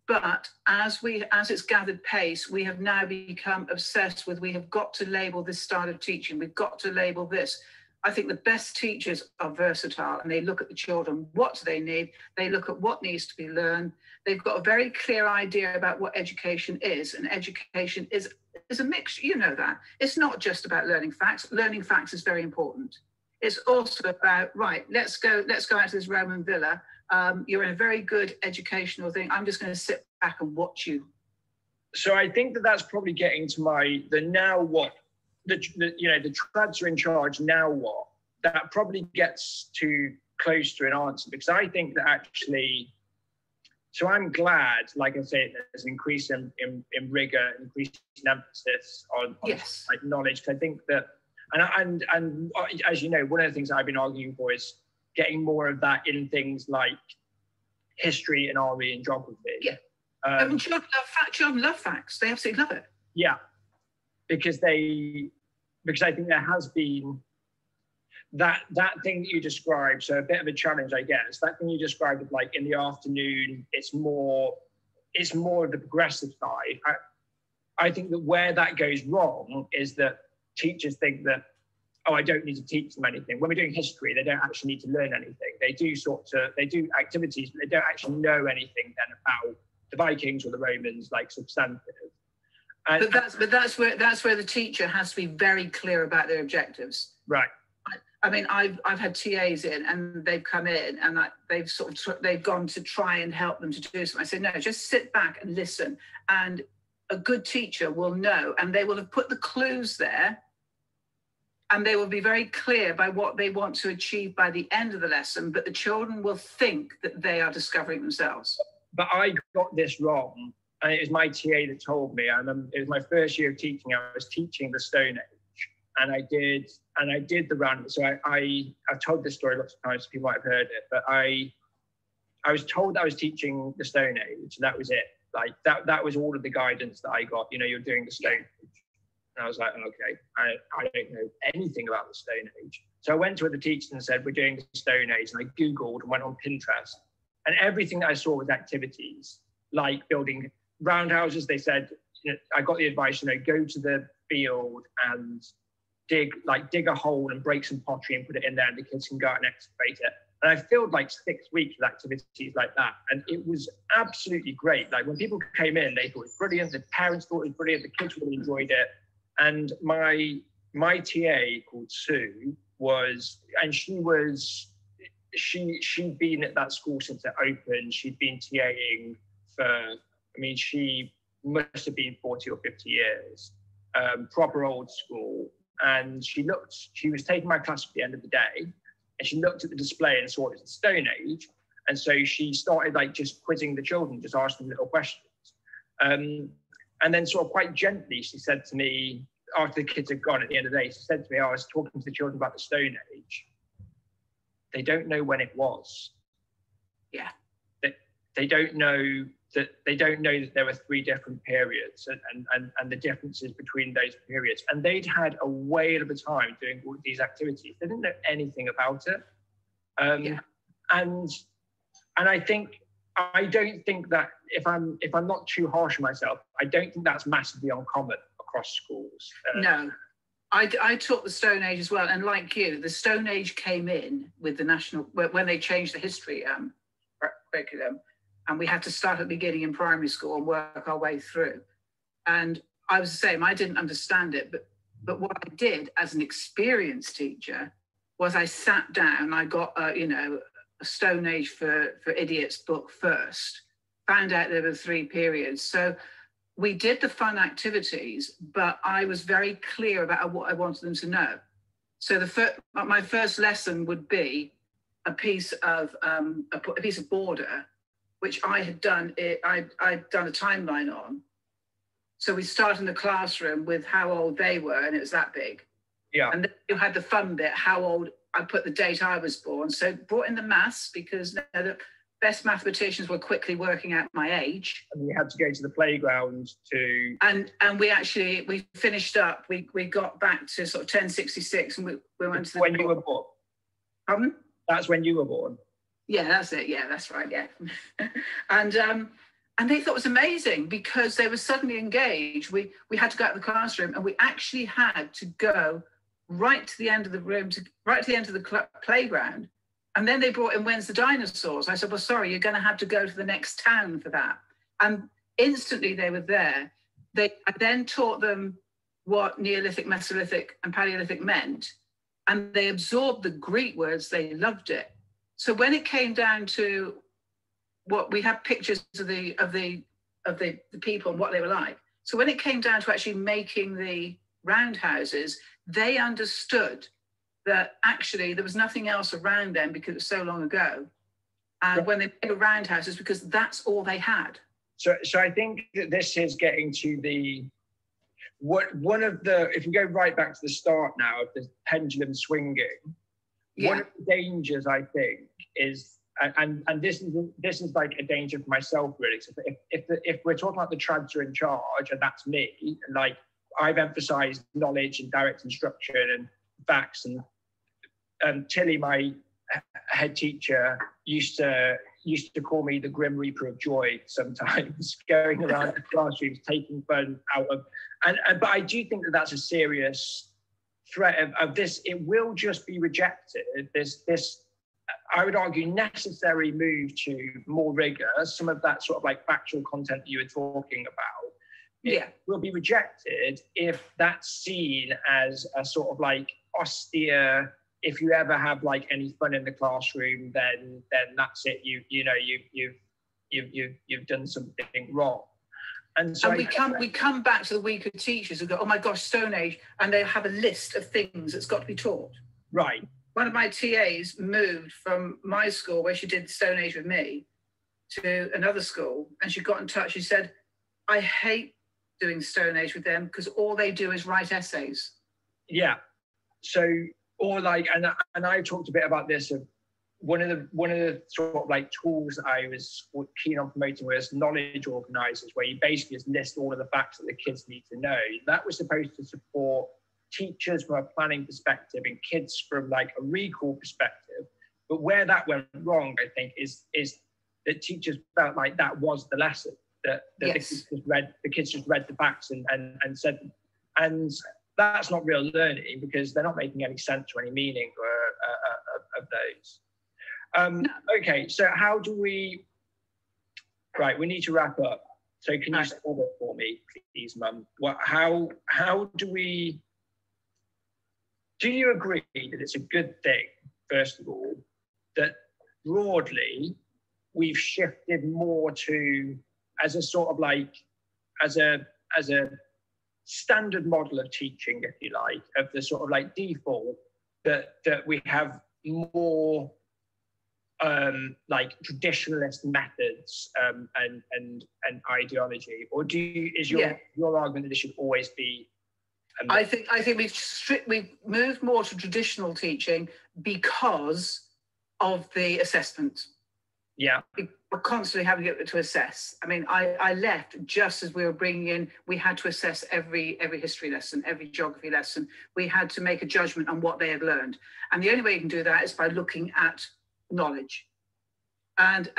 S2: But as it's gathered pace, we have now become obsessed with, we have got to label this style of teaching. We've got to label this. I think the best teachers are versatile, and they look at the children. What do they need? They look at what needs to be learned. They've got a very clear idea about what education is. And education is a mixture, you know that. It's not just about learning facts. Learning facts is very important. It's also about, right, let's go out to this Roman villa. You're in a very good educational thing. I'm just going to sit back and watch you.
S3: So I think that's probably getting to the now what, the trads are in charge, now what? That probably gets too close to an answer, because I think that actually, so I'm glad, like I say, there's an increase in rigor, increase in emphasis on
S2: yes,
S3: like knowledge. Because I think that, and as you know, one of the things I've been arguing for is getting more of that in things like history and RE and geography.
S2: Yeah. Children love facts. They absolutely love it.
S3: Yeah. Because I think there has been that thing that you described, so a bit of a challenge, I guess. That thing you described of like in the afternoon, it's more of the progressive side. I think that where that goes wrong is that teachers think that, oh, I don't need to teach them anything. When we're doing history, they don't actually need to learn anything. They do activities, but they don't actually know anything then about the Vikings or the Romans, like substantive.
S2: But that's where the teacher has to be very clear about their objectives.
S3: Right.
S2: I mean, I've had TAs in, and they've come in, and they've gone to try and help them to do something. I say, no, just sit back and listen. And a good teacher will know, and they will have put the clues there, and they will be very clear by what they want to achieve by the end of the lesson, but the children will think that they are discovering themselves.
S3: But I got this wrong, and it was my TA that told me. I remember it was my first year of teaching. I was teaching the Stone Age, and I did the round. So I've told this story lots of times, so people might have heard it, but I was told that I was teaching the Stone Age, and that was it. Like that was all of the guidance that I got. You know, you're doing the Stone Age. And I was like, okay, I don't know anything about the Stone Age. So I went to the teachers and said, we're doing the Stone Age. And I Googled and went on Pinterest. And everything that I saw was activities like building roundhouses. They said, you know, I got the advice, you know, go to the field and dig a hole and break some pottery and put it in there, and the kids can go out and excavate it. And I filled like 6 weeks with activities like that. And it was absolutely great. Like when people came in, they thought it was brilliant. The parents thought it was brilliant. The kids really enjoyed it. And my TA called Sue she'd been at that school since it opened. She'd been TAing for, I mean, she must have been 40 or 50 years, proper old school. And she was taking my class at the end of the day, and she looked at the display and saw it was the Stone Age. And so she started like just quizzing the children, just asking little questions. And then sort of quite gently, she said to me, after the kids had gone at the end of the day, she said to me, I was talking to the children about the Stone Age. They don't know when it was.
S2: Yeah.
S3: They don't know that there were 3 different periods and the differences between those periods. And they'd had a whale of a time doing all these activities. They didn't know anything about it. And I don't think that if I'm not too harsh on myself, I don't think that's massively uncommon across schools.
S2: No, I taught the Stone Age as well, and like you, the Stone Age came in with the national when they changed the history curriculum, and we had to start at the beginning in primary school and work our way through. And I was the same. I didn't understand it, but what I did as an experienced teacher was I sat down. I got a Stone Age for Idiots book first, found out there were 3 periods. So we did the fun activities, but I was very clear about what I wanted them to know. So my first lesson would be a piece of border, which I had done. I'd done a timeline on. So we start in the classroom with how old they were, and it was that big.
S3: Yeah.
S2: And then you had the fun bit, how old. I put the date I was born. So brought in the maths, because the best mathematicians were quickly working out my age.
S3: And we had to go to the playground to...
S2: And we finished up, we got back to sort of 1066, and we went to the...
S3: When you were born?
S2: Pardon?
S3: That's when you were born?
S2: Yeah, that's it. Yeah, that's right, yeah. And they thought it was amazing because they were suddenly engaged. We had to go out of the classroom, and we actually had to go right to the end of the room, right to the end of the playground. And then they brought in When's the Dinosaurs? I said, well, sorry, you're going to have to go to the next town for that. And instantly they were there. I then taught them what Neolithic, Mesolithic, and Paleolithic meant. And they absorbed the Greek words. They loved it. So when it came down to what we have pictures of the people and what they were like. So when it came down to actually making the roundhouses, they understood that actually there was nothing else around them because it was so long ago. And when they made the roundhouses, because that's all they had.
S3: So I think that this is getting to if we go right back to the start now of the pendulum swinging, one of the dangers I think is, and this is like a danger for myself really. So if we're talking about the trads are in charge, and that's me, and like I've emphasized knowledge and direct instruction and facts, and Tilly, my head teacher, used to call me the Grim Reaper of Joy sometimes, going around the classrooms taking fun out of, but I do think that that's a serious threat of this. It will just be rejected. This I would argue necessary move to more rigor, some of that sort of like factual content that you were talking about. It will be rejected if that's seen as a sort of like austere if you ever have like any fun in the classroom, then that's it. You've done something wrong. And so
S2: we come back to the week of teachers and go, oh my gosh, Stone Age, and they have a list of things that's got to be taught.
S3: Right.
S2: One of my TAs moved from my school, where she did Stone Age with me, to another school, and she got in touch. She said, I hate doing Stone Age with them because all they do is write essays.
S3: Yeah. So, or like, and I talked a bit about this. One of the sort of like tools that I was keen on promoting was knowledge organisers, where you basically just list all of the facts that the kids need to know. That was supposed to support teachers from a planning perspective and kids from like a recall perspective. But where that went wrong, I think, is that teachers felt like that was the lesson, that
S2: yes.
S3: the kids just read the facts and said them. And that's not real learning, because they're not making any sense or any meaning of those.
S2: No.
S3: Okay, so how do we, right, we need to wrap up. So can you solve it for me, please, Mum? How do you agree that it's a good thing, first of all, that broadly we've shifted more to, as a sort of like, as a standard model of teaching, if you like, of the sort of like default, that we have more like traditionalist methods and ideology, or is your argument that it should always be?
S2: I think we've moved more to traditional teaching because of the assessment.
S3: Yeah,
S2: we're constantly having to assess. I mean, I left just as we were bringing in. We had to assess every history lesson, every geography lesson. We had to make a judgment on what they had learned, and the only way you can do that is by looking at knowledge. And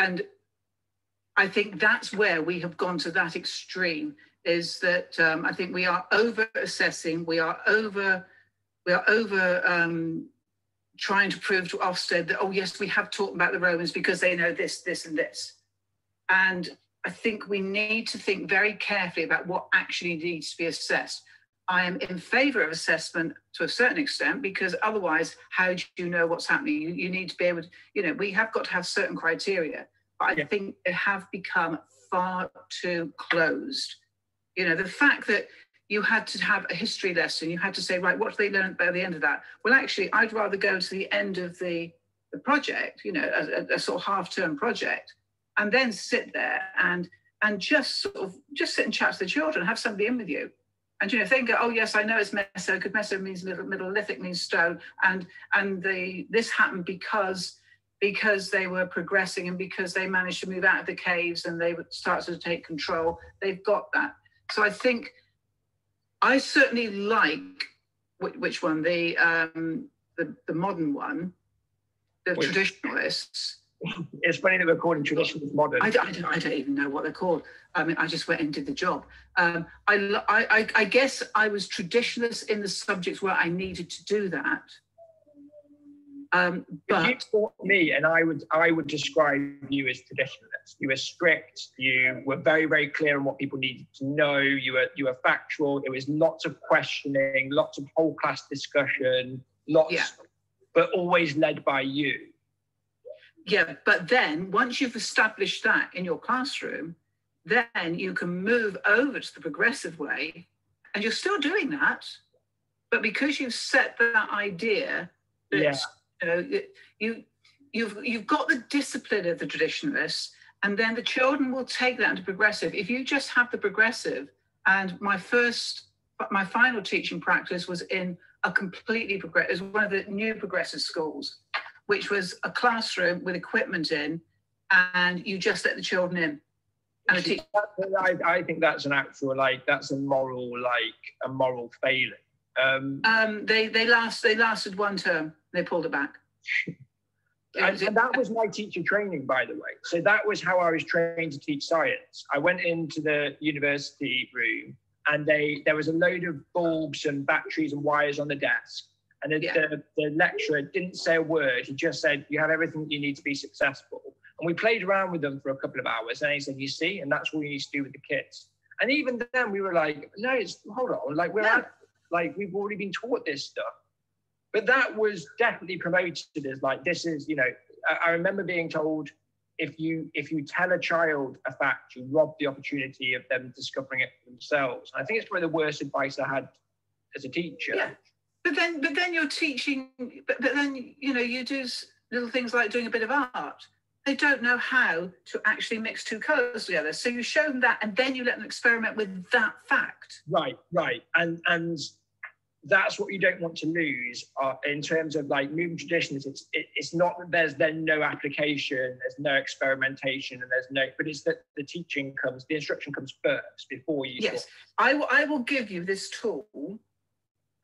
S2: I think that's where we have gone to that extreme, is that I think we are over assessing, we are over trying to prove to Ofsted that, oh yes, we have taught about the Romans because they know this, this and this. And I think we need to think very carefully about what actually needs to be assessed. I am in favour of assessment to a certain extent, because otherwise, how do you know what's happening? You need to be able to, we have got to have certain criteria, but I think they have become far too closed. The fact that you had to have a history lesson, you had to say, right, what do they learn by the end of that? Well, actually, I'd rather go to the end of the project, a sort of half-term project, and then sit there and just sit and chat to the children, have somebody in with you. And if they go, oh yes, I know it's Meso, because Meso means Middle Lithic means stone, and this happened because they were progressing and because they managed to move out of the caves and they would start to take control. They've got that. So I think I certainly like which one, the modern one, the traditionalists.
S3: It's funny that we're calling traditionalists modern.
S2: I don't even know what they're called. I mean, I just went and did the job. I guess I was traditionalist in the subjects where I needed to do that. But
S3: you taught me, and I would describe you as traditionalist. You were strict. You were very, very clear on what people needed to know. You were factual. There was lots of questioning, lots of whole class discussion, but always led by you.
S2: Yeah, but then once you've established that in your classroom, then you can move over to the progressive way, and you're still doing that, but because you've set that idea that you've got the discipline of the traditionalists, and then the children will take that into progressive. If you just have the progressive, and my final teaching practice was in a completely progressive, one of the new progressive schools, which was a classroom with equipment in, and you just let the children in. And
S3: I think that's an actual, that's a moral failing.
S2: They lasted one term. They pulled it back.
S3: And that was my teacher training, by the way. So that was how I was trained to teach science. I went into the university room, and there was a load of bulbs and batteries and wires on the desk. And the lecturer didn't say a word. He just said, you have everything that you need to be successful. And we played around with them for a couple of hours. And he said, you see, and that's what you need to do with the kids. And even then we were like, no, hold on. We've already been taught this stuff. But that was definitely promoted as like, this is, you know, I remember being told, if you tell a child a fact, you rob the opportunity of them discovering it for themselves. And I think it's probably the worst advice I had as a teacher.
S2: Yeah. But then you're teaching, but then, you know, you do little things like doing a bit of art. They don't know how to actually mix two colours together. So you show them that, and then you let them experiment with that fact.
S3: Right. And that's what you don't want to lose in terms of like moving traditions. It's not that there's then no application, there's no experimentation, and but it's that the instruction comes first before you.
S2: Yes, I will give you this tool.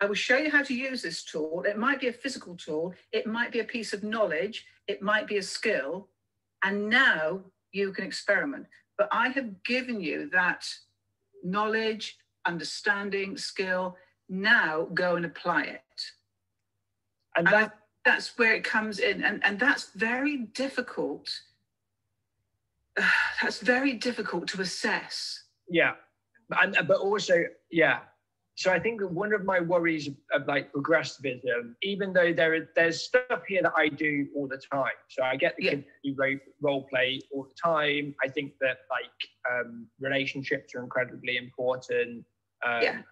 S2: I will show you how to use this tool. It might be a physical tool. It might be a piece of knowledge. It might be a skill. And now you can experiment. But I have given you that knowledge, understanding, skill. Now go and apply it. And that's where it comes in. And that's very difficult. That's very difficult to assess.
S3: Yeah. But also, yeah. So I think one of my worries of like progressivism, even though there's stuff here that I do all the time. So I get the kids to do role play all the time. I think that like relationships are incredibly important. And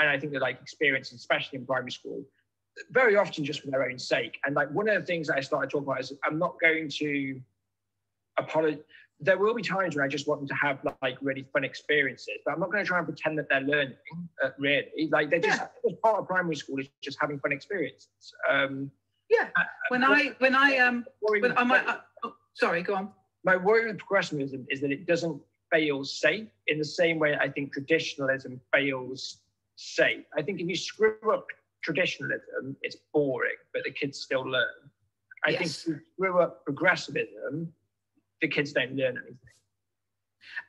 S3: I think that like experience, especially in primary school, very often just for their own sake. And like one of the things that I started talking about is I'm not going to apologize. There will be times when I just want them to have like really fun experiences, but I'm not going to try and pretend that they're learning. Really, like they're just as part of primary school is just having fun experiences.
S2: Sorry, go on.
S3: My worry with progressivism is that it doesn't fail safe in the same way I think traditionalism fails safe. I think if you screw up traditionalism, it's boring, but the kids still learn. I think if you screw up progressivism, the kids don't learn anything.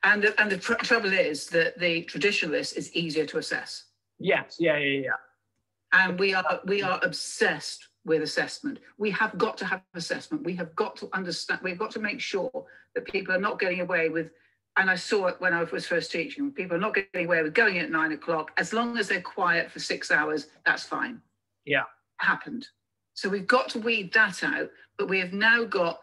S2: And the trouble is that the traditionalist is easier to assess.
S3: Yes, yeah.
S2: And we are obsessed with assessment. We have got to have assessment. We have got to understand. We've got to make sure that people are not getting away with. And I saw it when I was first teaching. People are not getting away with going at 9 o'clock. As long as they're quiet for 6 hours, that's fine.
S3: Yeah,
S2: happened. So we've got to weed that out. But we have now got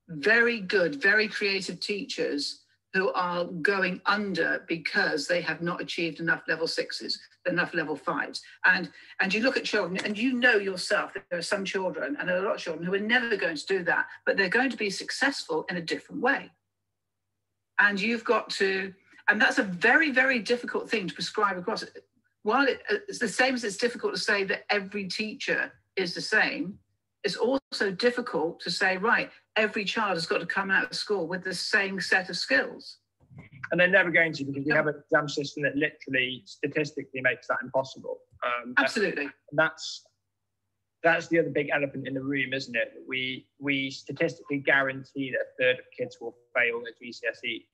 S2: very good, very creative teachers who are going under because they have not achieved enough level 6s, enough level 5s. And you look at children and you know yourself that there are some children, and there are a lot of children who are never going to do that, but they're going to be successful in a different way. And you've got to, and that's a very, very difficult thing to prescribe across. While it's the same as it's difficult to say that every teacher is the same, it's also difficult to say, right, every child has got to come out of school with the same set of skills.
S3: And they're never going to, because we have an exam system that literally statistically makes that impossible.
S2: Absolutely.
S3: That's the other big elephant in the room, isn't it? We statistically guarantee that a third of kids will fail their GCSEs.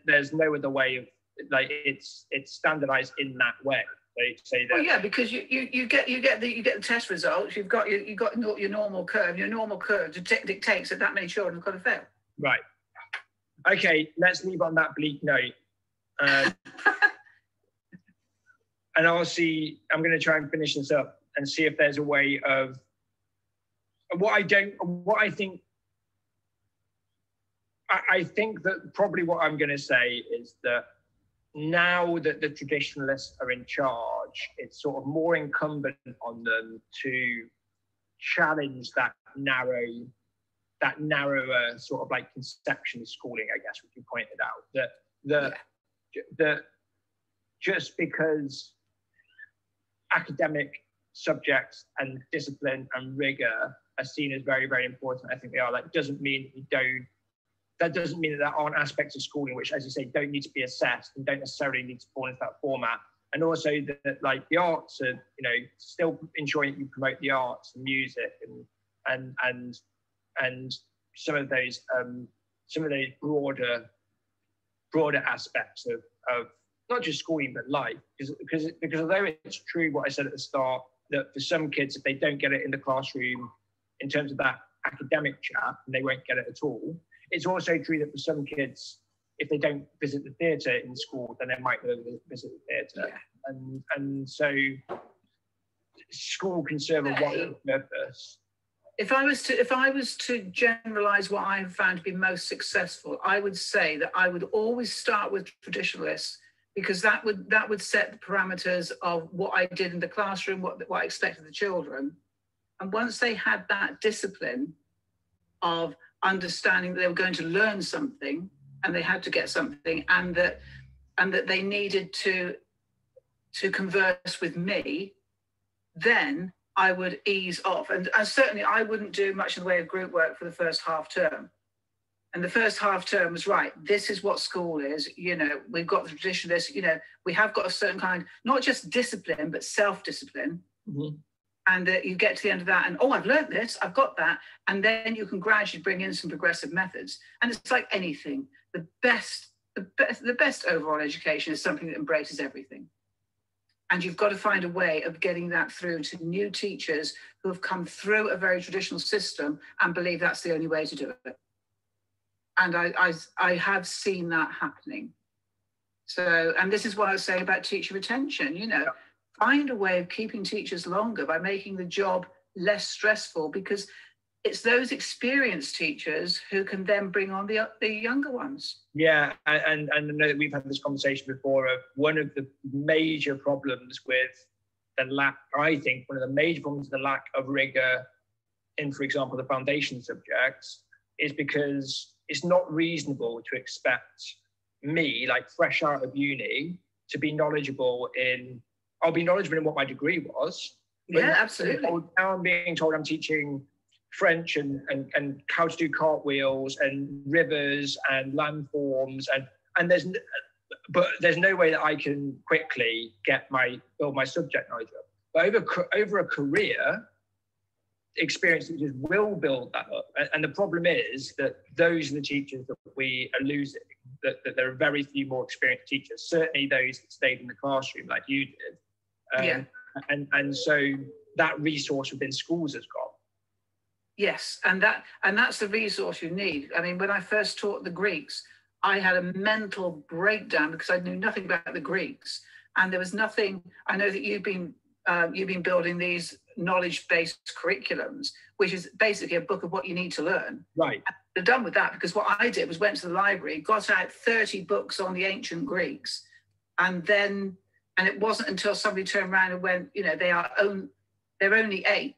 S3: There's no other way of, like, it's standardized in that way. They say that.
S2: Well, yeah, because you get the test results. You've got your normal curve. Your normal curve dictates that many children have got to fail.
S3: Right. Okay, let's leave on that bleak note. And I'm going to try and finish this up and see if there's a way of I think that probably what I'm going to say is that now that the traditionalists are in charge, it's sort of more incumbent on them to challenge that narrower sort of like conception of schooling, I guess, which you pointed out, that just because academic subjects and discipline and rigor are seen as very, very important, I think they are. That doesn't mean that there aren't aspects of schooling which, as you say, don't need to be assessed and don't necessarily need to fall into that format. And also that like the arts are, still ensuring that you promote the arts and music and some of those broader aspects of not just schooling but life, because although it's true what I said at the start, that for some kids, if they don't get it in the classroom in terms of that academic chat, they won't get it at all. It's also true that for some kids, if they don't visit the theatre in school, then they might visit the theatre. Yeah. And so school can serve a wider purpose.
S2: If I was to generalize what I've found to be most successful, I would say that I would always start with traditionalists, because that would set the parameters of what I did in the classroom, what I expected of the children. And once they had that discipline of understanding that they were going to learn something and they had to get something, and that they needed to converse with me, then I would ease off. And certainly I wouldn't do much in the way of group work for the first half term. And the first half term was, right, this is what school is. You know, we've got the traditionalists, you know, we have got a certain kind, not just discipline, but self-discipline.
S3: Mm-hmm.
S2: And you get to the end of that and, oh, I've learned this, I've got that. And then you can gradually bring in some progressive methods. And it's like anything, the best overall education is something that embraces everything. And you've got to find a way of getting that through to new teachers who have come through a very traditional system and believe that's the only way to do it. And I have seen that happening. So, and this is what I was saying about teacher retention, you know, find a way of keeping teachers longer by making the job less stressful, because it's those experienced teachers who can then bring on the younger ones.
S3: Yeah, and I know that we've had this conversation before of one of the major problems with the lack, I think one of the major problems with the lack of rigor in, for example, the foundation subjects is because it's not reasonable to expect me, like fresh out of uni, to be knowledgeable in, I'll be knowledgeable in what my degree was.
S2: Yeah, absolutely.
S3: Now I'm being told I'm teaching French and how to do cartwheels and rivers and landforms and there's no way that I can quickly build my subject knowledge up. But over a career, experienced teachers will build that up. And the problem is that those are the teachers that we are losing, that there are very few more experienced teachers, certainly those that stayed in the classroom like you did. And so that resource within schools has gone.
S2: Yes, and that's the resource you need. I mean, when I first taught the Greeks, I had a mental breakdown because I knew nothing about the Greeks, and there was nothing. I know that you've been building these knowledge-based curriculums, which is basically a book of what you need to learn.
S3: Right.
S2: I'm done with that, because what I did was went to the library, got out 30 books on the ancient Greeks, and it wasn't until somebody turned around and went, you know, they're only 8.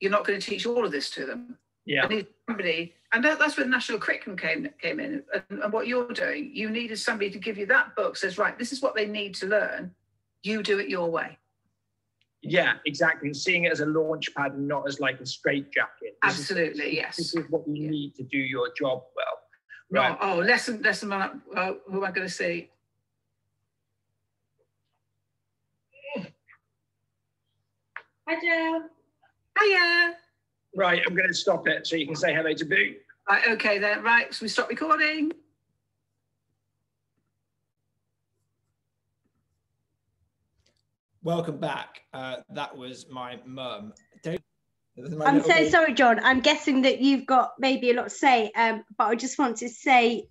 S2: You're not going to teach all of this to them.
S3: Yeah.
S2: I need somebody, and that's where the national curriculum came in. And what you're doing, you needed somebody to give you that book, says, right, this is what they need to learn. You do it your way.
S3: Yeah, exactly. And seeing it as a launch pad and not as like a straitjacket.
S2: Absolutely, yes.
S3: This is what you need to do your job well.
S2: Right. Oh, lesson one. Who am I going to see?
S4: Hi, Joe.
S2: Hiya.
S3: Right, I'm going to stop it so you can say hello to Boo.
S2: Right, okay then. Right, so we stop recording.
S1: Welcome back. That was my mum.
S4: I'm so sorry, John. I'm guessing that you've got maybe a lot to say, but I just want to say,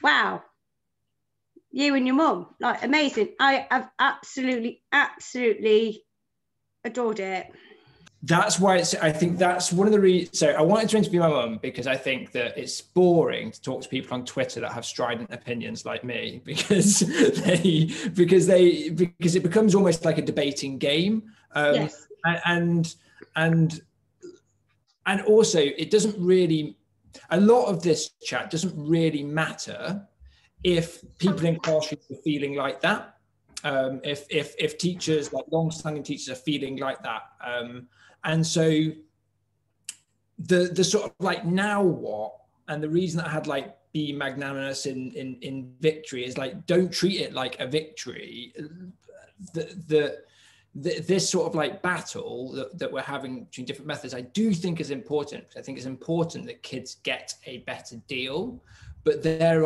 S4: wow, you and your mum, like amazing. I have absolutely adored it.
S1: That's why I think that's one of the reasons. So I wanted to interview my mum because I think that it's boring to talk to people on Twitter that have strident opinions like me, because it becomes almost like a debating game.
S4: Yes.
S1: And also it doesn't really, a lot of this chat doesn't really matter if people in classrooms are feeling like that. If teachers, like long-standing teachers, are feeling like that, and so the sort of like, now what, and the reason that I had like be magnanimous in victory is like, don't treat it like a victory. This sort of like battle that we're having between different methods, I do think is important. I think it's important that kids get a better deal, but there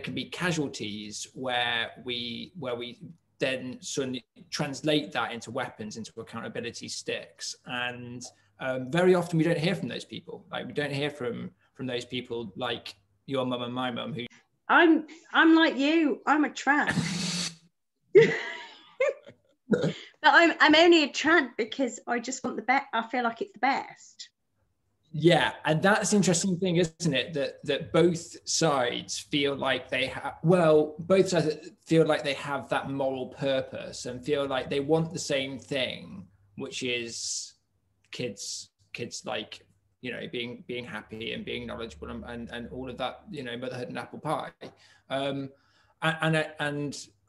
S1: can be casualties where we then suddenly translate that into weapons, into accountability sticks, and very often we don't hear from those people. Like, we don't hear from those people like your mum and my mum, who
S4: I'm like you. I'm a trap. But I'm only a trad because I just want the best. I feel like it's the best.
S1: Yeah, and that's the interesting thing, isn't it? That both sides feel like they have, well, both sides feel like they have that moral purpose and feel like they want the same thing, which is kids like, you know, being happy and being knowledgeable and all of that, you know, motherhood and apple pie. And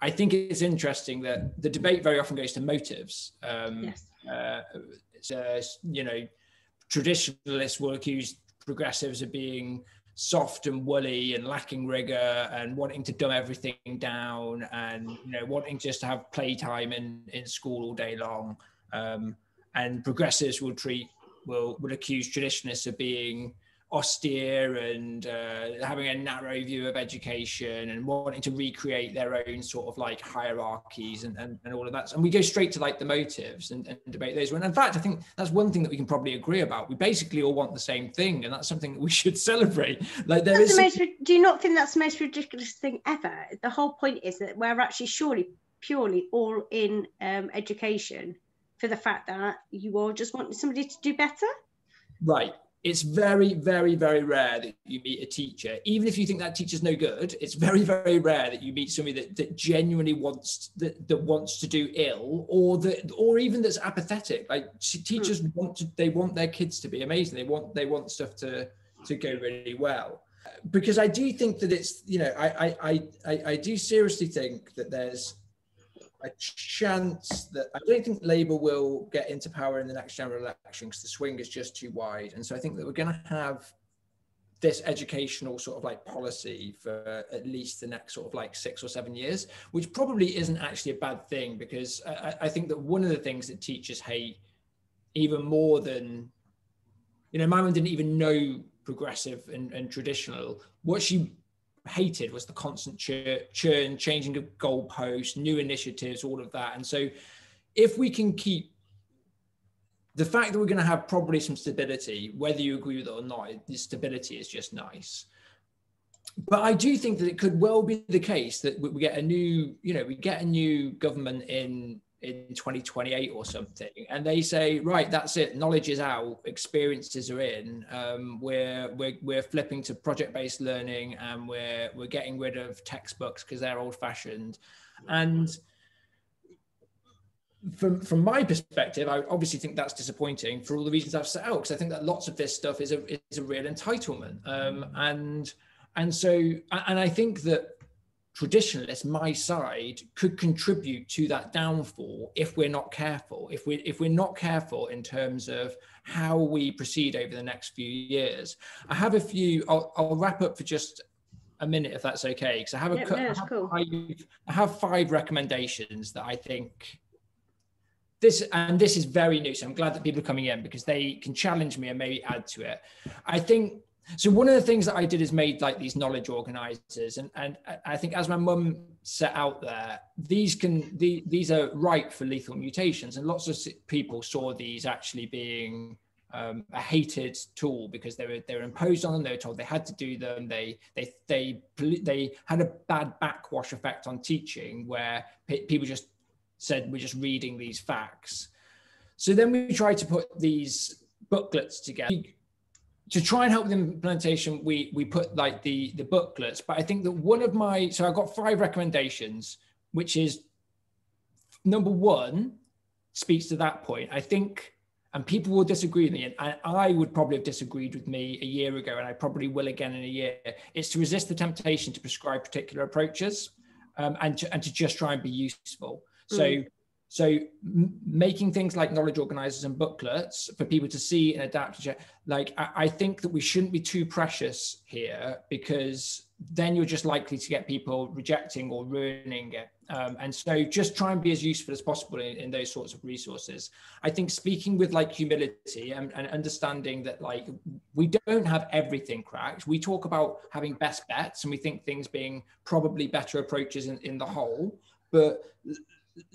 S1: I think it's interesting that the debate very often goes to motives.
S4: Yes.
S1: You know, traditionalists will accuse progressives of being soft and woolly and lacking rigor and wanting to dumb everything down and, you know, wanting just to have playtime in school all day long. And progressives will accuse traditionalists of being austere and having a narrow view of education and wanting to recreate their own sort of like hierarchies and all of that. And we go straight to like the motives and debate those. And in fact, I think that's one thing that we can probably agree about. We basically all want the same thing, and that's something that we should celebrate. Like do
S4: you not think that's the most ridiculous thing ever? The whole point is that we're actually surely purely all in education for the fact that you all just want somebody to do better.
S1: Right. It's very, very, very rare that you meet a teacher, even if you think that teacher's no good. It's very, very rare that you meet somebody that genuinely wants to do ill, or even that's apathetic. Like teachers want their kids to be amazing. They want stuff to go really well. Because I do think that it's, you know, I do seriously think that there's a chance that I don't think Labour will get into power in the next general election because the swing is just too wide. And so I think that we're going to have this educational sort of like policy for at least the next sort of like 6 or 7 years, which probably isn't actually a bad thing, because I think that one of the things that teachers hate even more than, you know, my mum didn't even know progressive and traditional. What she hated was the constant churn, changing of goalposts, new initiatives, all of that. And so if we can keep the fact that we're going to have probably some stability, whether you agree with it or not, the stability is just nice. But I do think that it could well be the case that we get a new government in 2028 or something, and they say, right, that's it, knowledge is out, experiences are in, we're flipping to project-based learning, and we're getting rid of textbooks because they're old-fashioned. And from my perspective, I obviously think that's disappointing for all the reasons I've set out, because I think that lots of this stuff is a real entitlement, and I think that traditionalists, my side, could contribute to that downfall if we're not careful. If we're not careful in terms of how we proceed over the next few years. I have a few. I'll wrap up for just a minute if that's okay, because I have 5 recommendations that I think. This is very new, so I'm glad that people are coming in because they can challenge me and maybe add to it. I think. So one of the things that I did is made like these knowledge organizers, and I think, as my mum set out there, these are ripe for lethal mutations, and lots of people saw these actually being a hated tool because they were imposed on them. They were told they had to do them. They had a bad backwash effect on teaching, where people just said, we're just reading these facts. So then we tried to put these booklets together. To try and help with the implementation, we put like the booklets, but I think that so I've got 5 recommendations, which is number 1 speaks to that point. I think, and people will disagree with me, and I would probably have disagreed with me a year ago, and I probably will again in a year, is to resist the temptation to prescribe particular approaches and to just try and be useful. So making things like knowledge organizers and booklets for people to see and adapt. Like, I think that we shouldn't be too precious here, because then you're just likely to get people rejecting or ruining it. And so just try and be as useful as possible in those sorts of resources. I think speaking with like humility and understanding that like we don't have everything cracked. We talk about having best bets, and we think things being probably better approaches in the whole, but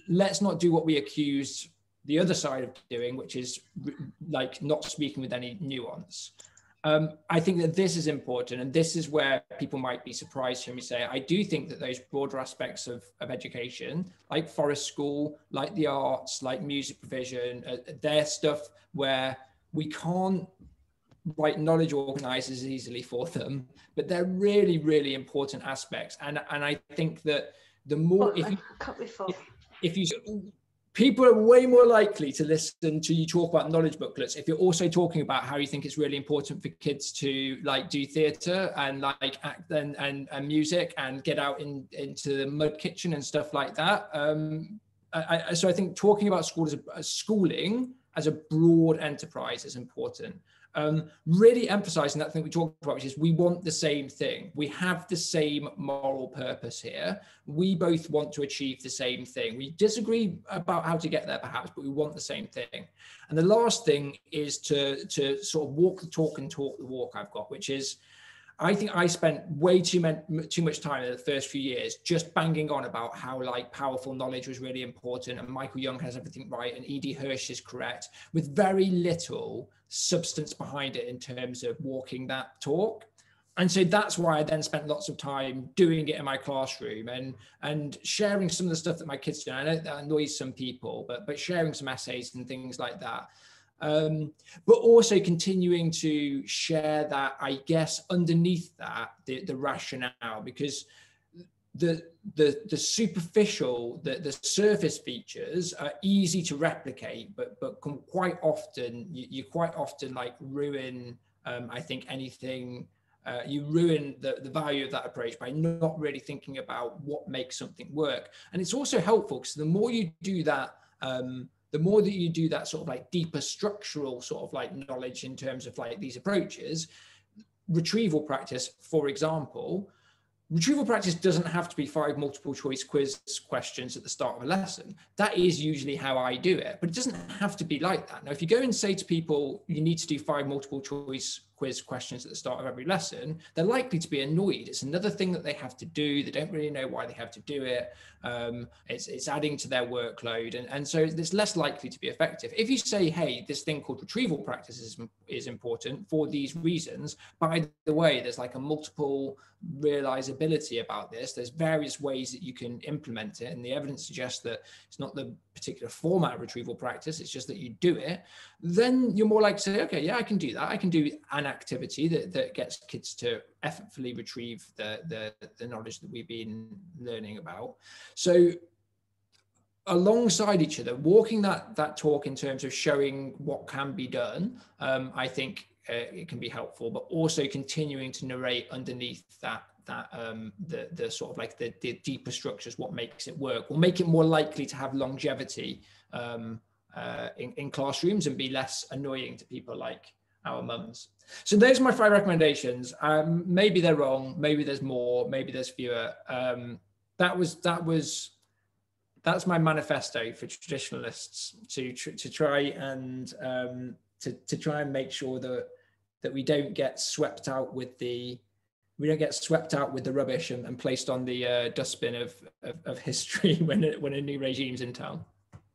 S1: let's not do what we accuse the other side of doing, which is like not speaking with any nuance. I think that this is important, and this is where people might be surprised to hear me say, I do think that those broader aspects of education, like forest school, like the arts, like music provision, they're stuff where we can't write knowledge organizers easily for them, but they're really, really important aspects. And I think that the more, if you people are way more likely to listen to you talk about knowledge booklets if you're also talking about how you think it's really important for kids to like do theatre and like act and music and get out into the mud kitchen and stuff like that. So I think talking about school as schooling as a broad enterprise is important. Really emphasizing that thing we talked about, which is we want the same thing. We have the same moral purpose here. We both want to achieve the same thing. We disagree about how to get there perhaps, but we want the same thing. And the last thing is to sort of walk the talk and talk the walk I've got, which is, I think I spent way too much time in the first few years just banging on about how like powerful knowledge was really important and Michael Young has everything right and E.D. Hirsch is correct, with very little substance behind it in terms of walking that talk. And so that's why I then spent lots of time doing it in my classroom and sharing some of the stuff that my kids do. I know that annoys some people, but sharing some essays and things like that. But also continuing to share that, I guess, underneath that, the rationale, because the superficial, the surface features are easy to replicate, but can quite often, you quite often like ruin, I think anything, you ruin the value of that approach by not really thinking about what makes something work. And it's also helpful because the more you do that, the more that you do that sort of like deeper structural sort of like knowledge in terms of like these approaches, retrieval practice, for example, retrieval practice doesn't have to be 5 multiple choice quiz questions at the start of a lesson. That is usually how I do it, but it doesn't have to be like that. Now, if you go and say to people, you need to do 5 multiple choice quiz questions at the start of every lesson, they're likely to be annoyed. It's another thing that they have to do. They don't really know why they have to do it. It's adding to their workload. And so it's less likely to be effective. If you say, hey, this thing called retrieval practice is important for these reasons, by the way, there's like a multiple realizability about this. There's various ways that you can implement it. And the evidence suggests that it's not the particular format of retrieval practice, it's just that you do it. Then you're more likely to say, okay, yeah, I can do that. I can do an activity that gets kids to effortfully retrieve the knowledge that we've been learning about. So alongside each other, walking that talk in terms of showing what can be done, I think it can be helpful, but also continuing to narrate underneath that the sort of like the deeper structures, what makes it work, will make it more likely to have longevity in classrooms and be less annoying to people like our mums. So those are my 5 recommendations. Maybe they're wrong, maybe there's more, maybe there's fewer. That's my manifesto for traditionalists to try and to try and make sure that we don't get swept out with the rubbish and placed on the dustbin of history when a new regime's in town.